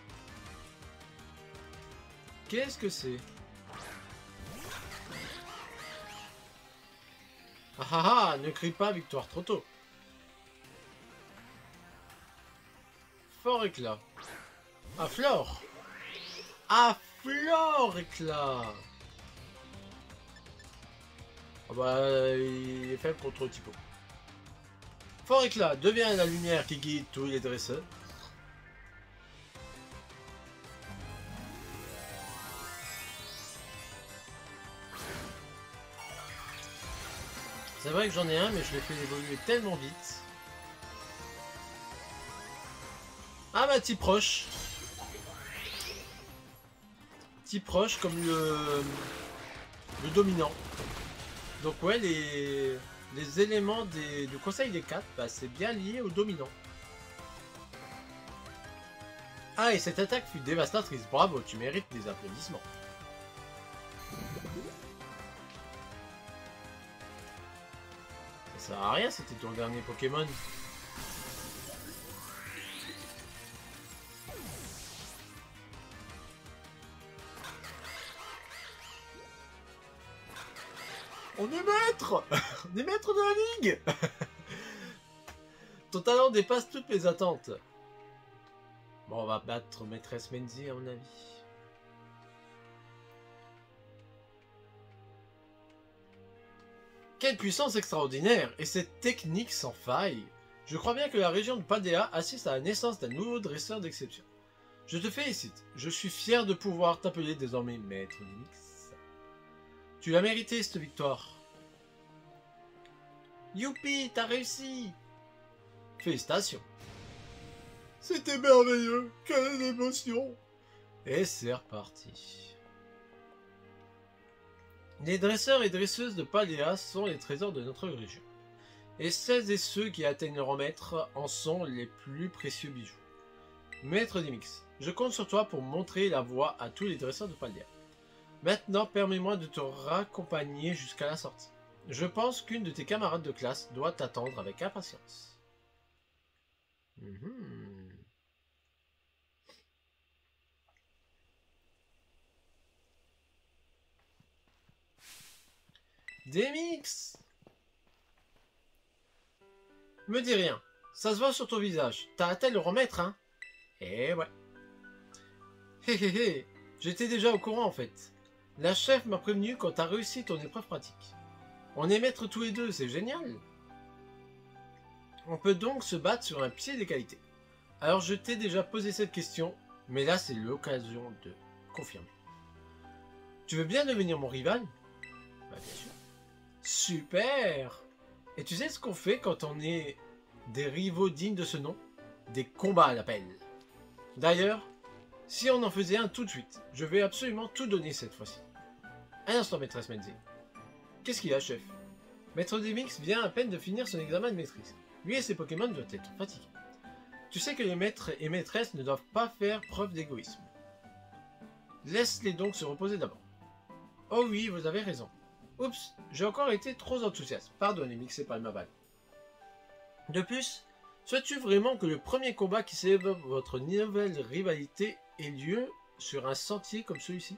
Qu'est-ce que c'est? Ah ah ah, ne crie pas victoire trop tôt. Fort éclat. Ah, Flore. Ah, Flore éclat. Ah bah, il est faible contre Typo. Fort éclat devient la lumière qui guide tous les dresseurs. C'est vrai que j'en ai un, mais je l'ai fait évoluer tellement vite. Ah bah, petit proche. Petit proche comme le dominant. Donc ouais, les éléments du conseil des 4, bah, c'est bien lié au dominant. Ah, et cette attaque fut dévastatrice. Bravo, tu mérites des applaudissements. Ça sert à rien, c'était ton dernier Pokémon. On est maître. On est maître de la ligue. Ton talent dépasse toutes mes attentes. Bon, on va battre Maîtresse Menzi à mon avis. Quelle puissance extraordinaire! Et cette technique sans faille! Je crois bien que la région de Paldea assiste à la naissance d'un nouveau dresseur d'exception. Je te félicite. Je suis fier de pouvoir t'appeler désormais Maître Dymix. Tu l'as mérité cette victoire. Youpi, t'as réussi! Félicitations! C'était merveilleux! Quelle émotion! Et c'est reparti. Les dresseurs et dresseuses de Paldea sont les trésors de notre région. Et celles et ceux qui atteignent leur maître en sont les plus précieux bijoux. Maître Dymix, je compte sur toi pour montrer la voie à tous les dresseurs de Paldea. Maintenant, permets-moi de te raccompagner jusqu'à la sortie. Je pense qu'une de tes camarades de classe doit t'attendre avec impatience. Dymix! Me dis rien. Ça se voit sur ton visage. T'as hâte de le remettre, hein? Eh ouais. Hé hé hé. J'étais déjà au courant, en fait. La chef m'a prévenu quand t'as réussi ton épreuve pratique. On est maîtres tous les deux, c'est génial. On peut donc se battre sur un pied d'égalité. Alors je t'ai déjà posé cette question, mais là c'est l'occasion de confirmer. Tu veux bien devenir mon rival? Bah bien sûr. Super! Et tu sais ce qu'on fait quand on est des rivaux dignes de ce nom? Des combats à l'appel. D'ailleurs, si on en faisait un tout de suite, je vais absolument tout donner cette fois-ci. Un instant, maîtresse Menzi. Qu'est-ce qu'il y a, chef? Maître Dymix vient à peine de finir son examen de maîtrise. Lui et ses Pokémon doivent être fatigués. Tu sais que les maîtres et maîtresses ne doivent pas faire preuve d'égoïsme. Laisse-les donc se reposer d'abord. Oh oui, vous avez raison. Oups, j'ai encore été trop enthousiaste. Pardonnez, c'est pas ma balle. De plus, souhaites-tu vraiment que le premier combat qui célèbre votre nouvelle rivalité ait lieu sur un sentier comme celui-ci?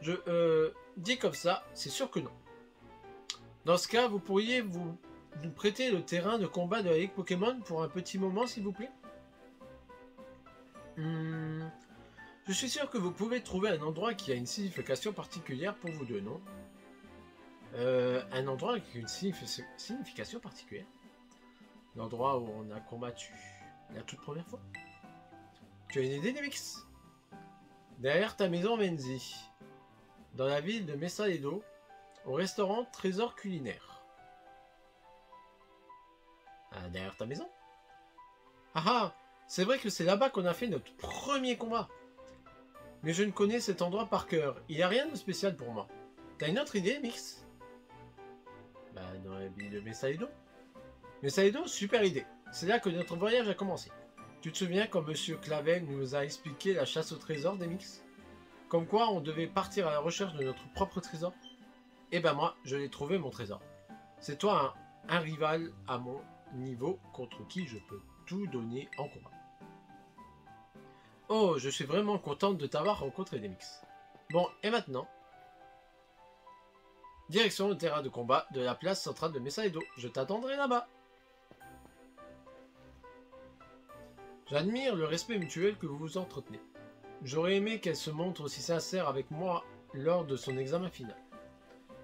Je dis comme ça, c'est sûr que non. Dans ce cas, vous pourriez nous prêter le terrain de combat de la Ligue Pokémon pour un petit moment, s'il vous plaît? Je suis sûr que vous pouvez trouver un endroit qui a une signification particulière pour vous deux, non? Un endroit avec une signification particulière? L'endroit où on a combattu la toute première fois? Tu as une idée, Nemix? Derrière ta maison, Menzi. Dans la ville de Messaedo, au restaurant Trésor Culinaire. Ah, derrière ta maison? Ah ah! C'est vrai que c'est là-bas qu'on a fait notre premier combat. Mais je ne connais cet endroit par cœur. Il n'y a rien de spécial pour moi. T'as une autre idée, Mix? Bah, dans la ville de Messaedo. Messaedo, super idée. C'est là que notre voyage a commencé. Tu te souviens quand Monsieur Clavel nous a expliqué la chasse au trésor des Mix? Comme quoi on devait partir à la recherche de notre propre trésor? Et ben moi, je l'ai trouvé mon trésor. C'est toi un rival à mon niveau contre qui je peux tout donner en combat. Oh, je suis vraiment contente de t'avoir rencontré, Demix. Bon, et maintenant? Direction le terrain de combat de la place centrale de Messaedo. Je t'attendrai là-bas. J'admire le respect mutuel que vous vous entretenez. J'aurais aimé qu'elle se montre aussi sincère avec moi lors de son examen final.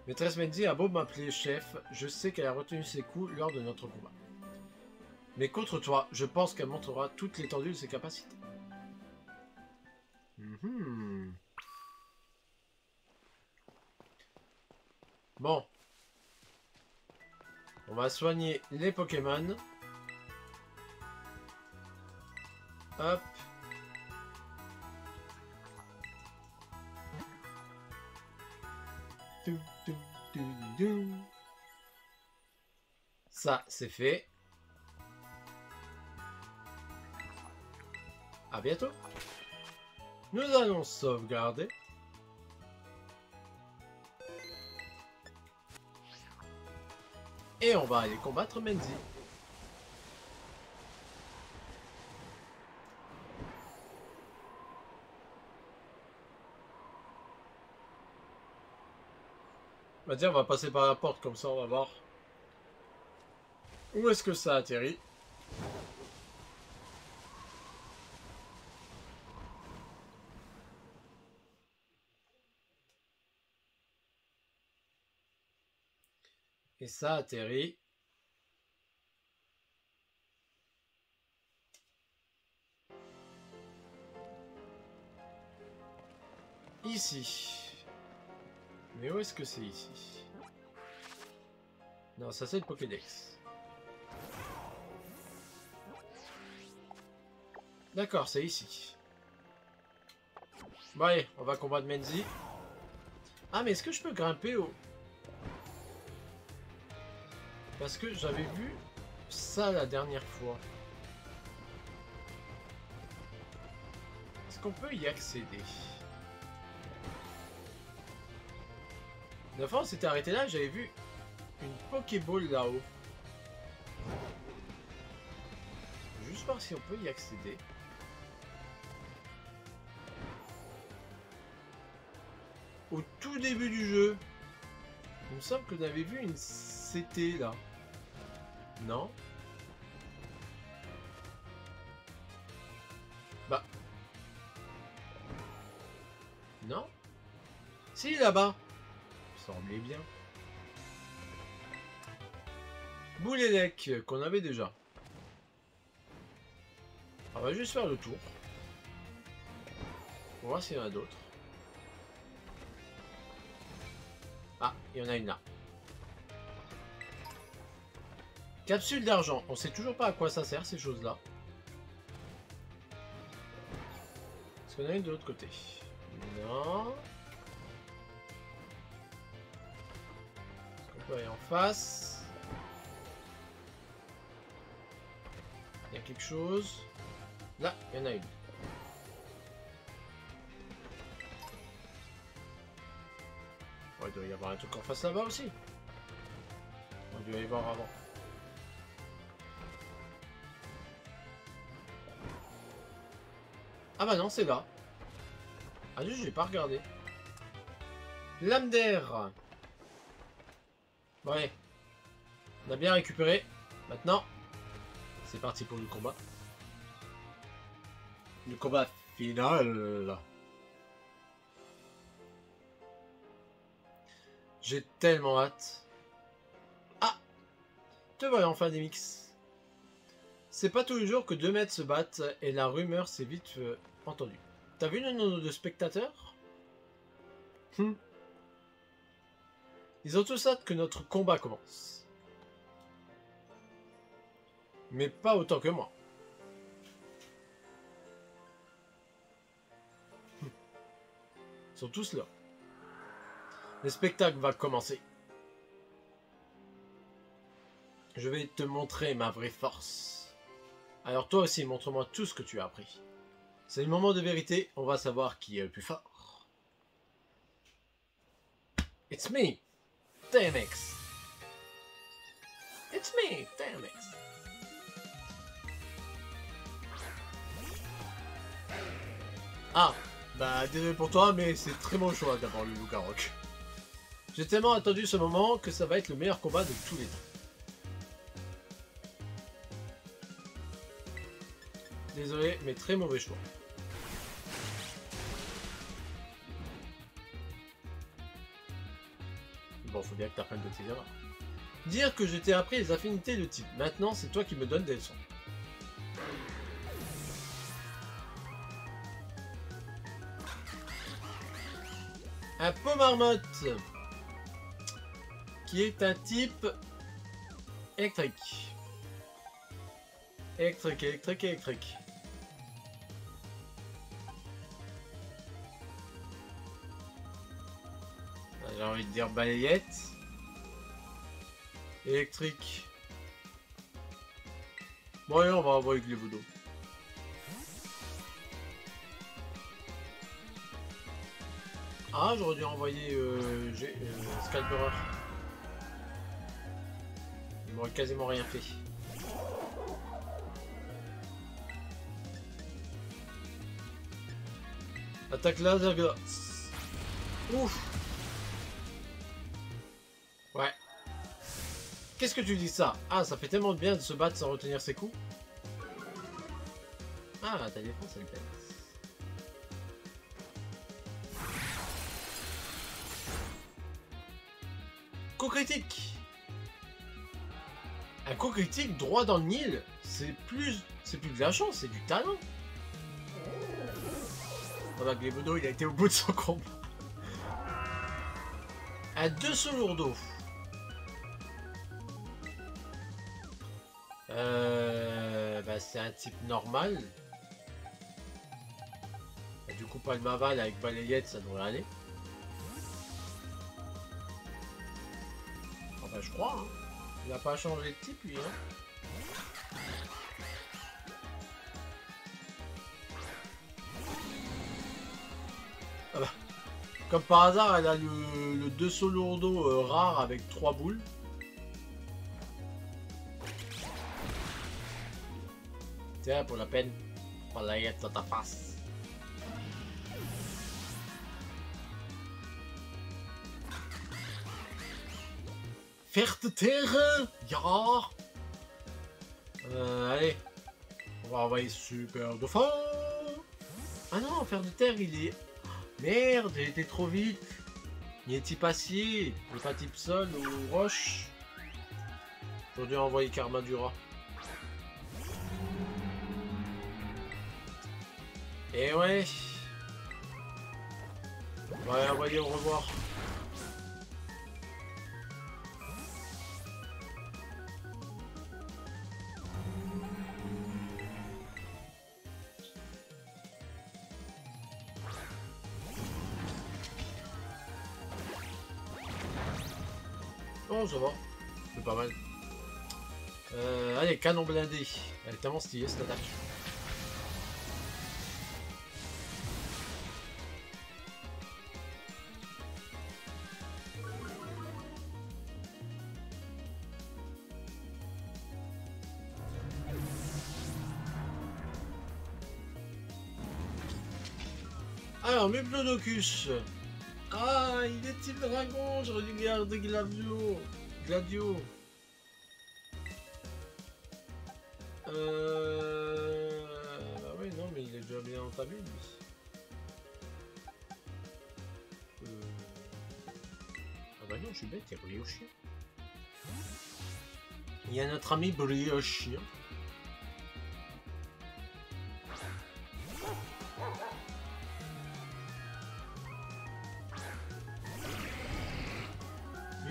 Maîtresse Menzi a beau m'appeler chef, je sais qu'elle a retenu ses coups lors de notre combat. Mais contre toi, je pense qu'elle montrera toute l'étendue de ses capacités. Bon. On va soigner les Pokémon. Hop. Ça, c'est fait. À bientôt. Nous allons sauvegarder. Et on va aller combattre Menzi. On va dire, on va passer par la porte comme ça, on va voir. Où est-ce que ça atterrit? Et ça atterrit ici. Mais où est-ce que c'est ici? Non, ça c'est le Pokédex. D'accord, c'est ici. Bon allez, on va combattre Menzi. Ah, mais est-ce que je peux grimper au... Parce que j'avais vu ça la dernière fois. Est-ce qu'on peut y accéder? La fois on s'était arrêté là, j'avais vu une Pokéball là-haut. Juste voir si on peut y accéder. Au tout début du jeu. Il me semble que j'avais vu une CT là. Non? Bah. Non? Si, là-bas. Semblait bien. Boulélec, qu'on avait déjà. On va juste faire le tour. On va voir s'il y en a d'autres. Ah, il y en a une là. Capsule d'argent. On sait toujours pas à quoi ça sert ces choses-là. Est-ce qu'on a une de l'autre côté? Non. Est-ce qu'on peut aller en face? Il y a quelque chose. Là, il y en a une. Oh, il doit y avoir un truc en face là-bas aussi. On doit y voir avant. Ah bah non, c'est là. Ah juste, j'ai pas regardé. Lame d'air. Ouais. On a bien récupéré. Maintenant, c'est parti pour le combat. Le combat final. J'ai tellement hâte. Ah! Te voilà enfin des mix. C'est pas tous les jours que deux maîtres se battent et la rumeur s'est vite entendue. T'as vu le nombre de spectateurs? Ils ont tous hâte que notre combat commence. Mais pas autant que moi. Ils sont tous là. Le spectacle va commencer. Je vais te montrer ma vraie force. Alors toi aussi, montre-moi tout ce que tu as appris. C'est le moment de vérité, on va savoir qui est le plus fort. It's me, TMX. It's me, TMX. Ah, bah désolé pour toi, mais c'est très bon choix d'avoir le Loup-Garok. J'ai tellement attendu ce moment que ça va être le meilleur combat de tous les temps. Désolé, mais très mauvais choix. Bon, faut bien que t'apprennes de tes erreurs. Dire que je t'ai appris les affinités de type. Maintenant, c'est toi qui me donnes des leçons. Un pot marmotte qui est un type électrique. Électrique, électrique, électrique. J'ai envie de dire balayette. Électrique. Bon allez, on va envoyer Glévodo. Ah, j'aurais dû envoyer Scalperer. Il m'aurait quasiment rien fait. Attaque laser glace. Ouf. Ouais. Qu'est-ce que tu dis ça? Ah, ça fait tellement de bien de se battre sans retenir ses coups. Ah, ta défense elle baisse. Coup critique. Un coup critique droit dans le Nil, c'est plus de la chance, c'est du talent. Ah bah Glévodo, il a été au bout de son combat. Un 2 sous lourdeau. Bah c'est un type normal. Et du coup pas le Maval avec balayette, ça devrait aller. Enfin je crois, hein. Il n'a pas changé de type lui, hein. Ah bah. Comme par hasard, elle a le 2 sauts lourdeau rare avec 3 boules. Tiens, pour la peine, balayette dans ta face. Faire de terre, ya. Allez, on va envoyer super de fort. Ah non, faire de terre, il est... Merde, j'ai été trop vite. Il est type acier, il n'est pas type sol ou roche. J'aurais dû envoyer Karma du rat. Et ouais. On va envoyer au revoir. Oh, ça va. C'est pas mal. Allez, canon blindé. Elle est tellement stylée cette attaque. Alors, Muplodocus. Ah, il est type dragon. Je regarde Gladio. Gladio. Ah oui, non, mais il est déjà bien entamé, lui. Ah bah non, je suis bête, il y a Briochien. Il y a notre ami Briochien.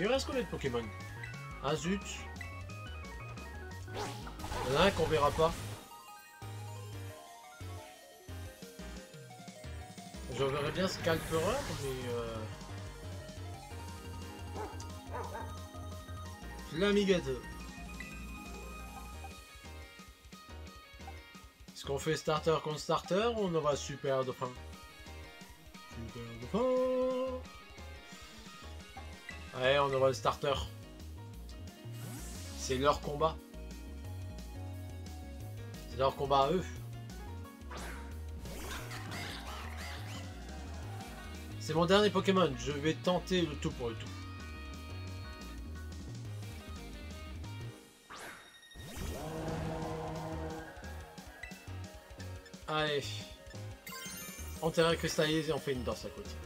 Il reste combien de Pokémon? Ah zut. Il y en a un qu'on verra pas. Je verrais bien Scalpera, mais Flamigator. Est-ce qu'on fait starter contre starter ou on aura super dauphin? Super dauphin. Ouais, on aura le starter. C'est leur combat. C'est leur combat à eux. C'est mon dernier Pokémon. Je vais tenter le tout pour le tout. Allez. En terrain cristallisé, on fait une danse aquatique.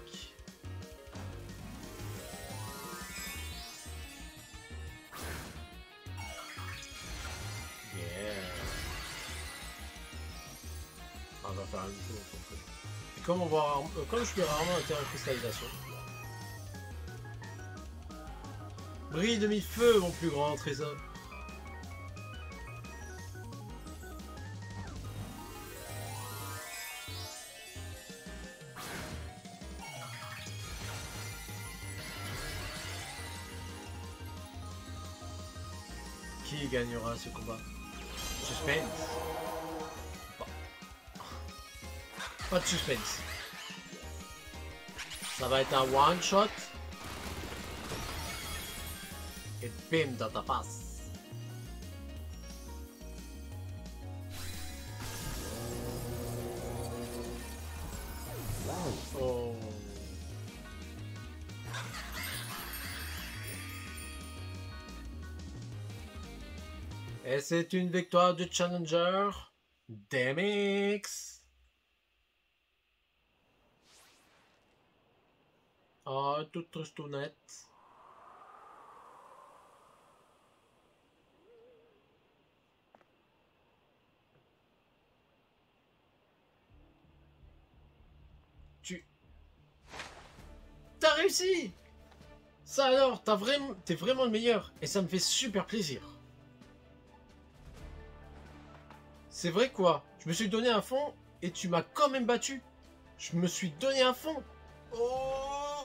On va faire un tour. Et comme on voit, comme je suis rarement en terrain cristallisation. Brille demi-feu, mon plus grand trésor. Qui gagnera ce combat? Suspense. Pas de suspense. Ça va être un one shot. Et bim dans ta face. Oh. Et c'est une victoire du challenger DMX. Ah, toute tristounette. T'as réussi! Ça alors, t'es vraiment le meilleur. Et ça me fait super plaisir. C'est vrai quoi? Je me suis donné un fond et tu m'as quand même battu. Je me suis donné un fond. Oh!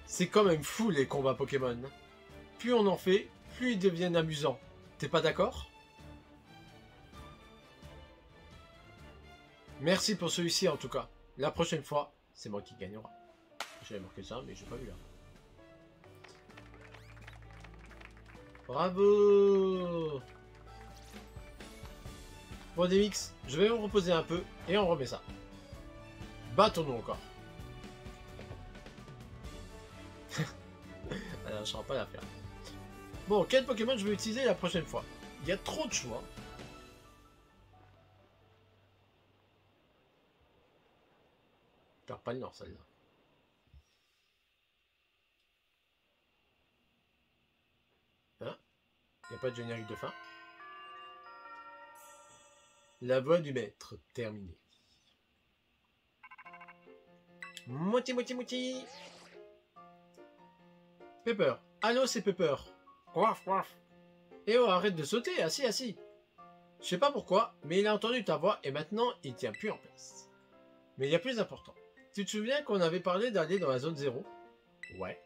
C'est quand même fou les combats Pokémon. Plus on en fait, plus ils deviennent amusants. T'es pas d'accord? Merci pour celui-ci en tout cas. La prochaine fois, c'est moi qui gagnera. J'avais marqué ça, mais j'ai pas vu là. Bravo! Bon, DMX, je vais me reposer un peu et on remet ça. Battons-nous encore. Alors, je ne pas l'affaire. Bon, quel Pokémon je vais utiliser la prochaine fois? Il y a trop de choix. Je perds pas le nord, celle-là. Hein? Il n'y a pas de générique de fin. La voix du maître, terminée. Mouti, mouti, mouti. Pepper. Allô, c'est Pepper. Waf, waf. Eh oh, arrête de sauter, assis, assis. Je sais pas pourquoi, mais il a entendu ta voix et maintenant il tient plus en place. Mais il y a plus important. Tu te souviens qu'on avait parlé d'aller dans la zone 0? Ouais.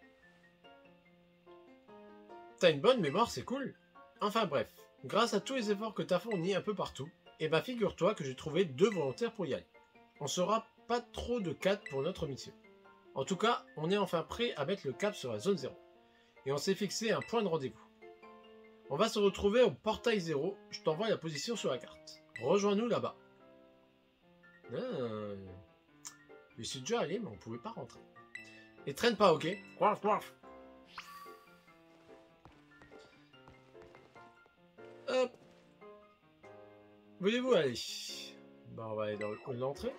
T'as une bonne mémoire, c'est cool. Enfin bref, grâce à tous les efforts que t'as fournis un peu partout, et bah figure-toi que j'ai trouvé 2 volontaires pour y aller. On sera pas trop de 4 pour notre mission. En tout cas, on est enfin prêt à mettre le cap sur la zone 0. Et on s'est fixé un point de rendez-vous. On va se retrouver au portail 0, je t'envoie la position sur la carte. Rejoins-nous là-bas. Ah. Je suis déjà allé, mais on pouvait pas rentrer. Et traîne pas, ok? Quaff, quaff. Hop. Voulez-vous aller? Bah, on va aller dans l'entrée.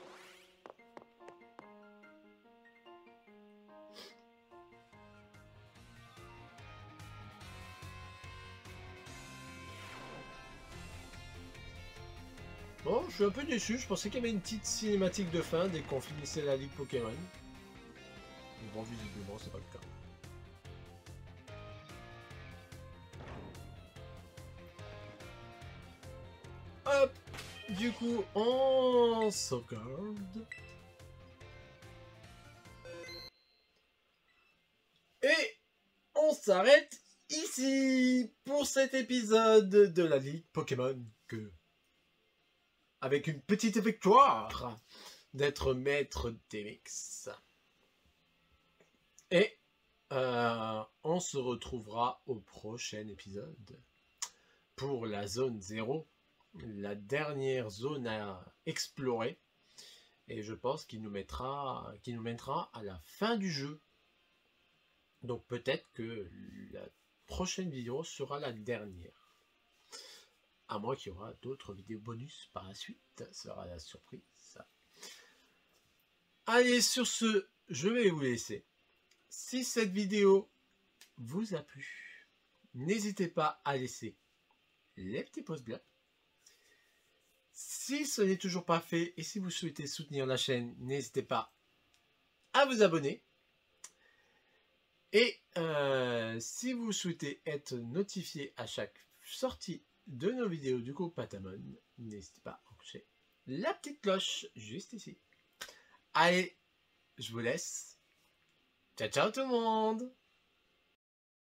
Bon, je suis un peu déçu. Je pensais qu'il y avait une petite cinématique de fin dès qu'on finissait la Ligue Pokémon. Mais bon, visiblement, c'est pas le cas. Hop. Du coup, on sauvegarde. Et on s'arrête ici pour cet épisode de la Ligue Pokémon que, avec une petite victoire d'être maître d'Emix. Et on se retrouvera au prochain épisode pour la zone 0, la dernière zone à explorer. Et je pense qu'il nous mettra à la fin du jeu. Donc peut-être que la prochaine vidéo sera la dernière. À moins qu'il y aura d'autres vidéos bonus par la suite. Ça sera la surprise. Allez, sur ce, je vais vous laisser. Si cette vidéo vous a plu, n'hésitez pas à laisser les petits pouces bleus. Si ce n'est toujours pas fait et si vous souhaitez soutenir la chaîne, n'hésitez pas à vous abonner. Et si vous souhaitez être notifié à chaque sortie de nos vidéos du groupe Patamon, n'hésitez pas à enclencher la petite cloche juste ici. Allez, je vous laisse. Ciao, ciao tout le monde!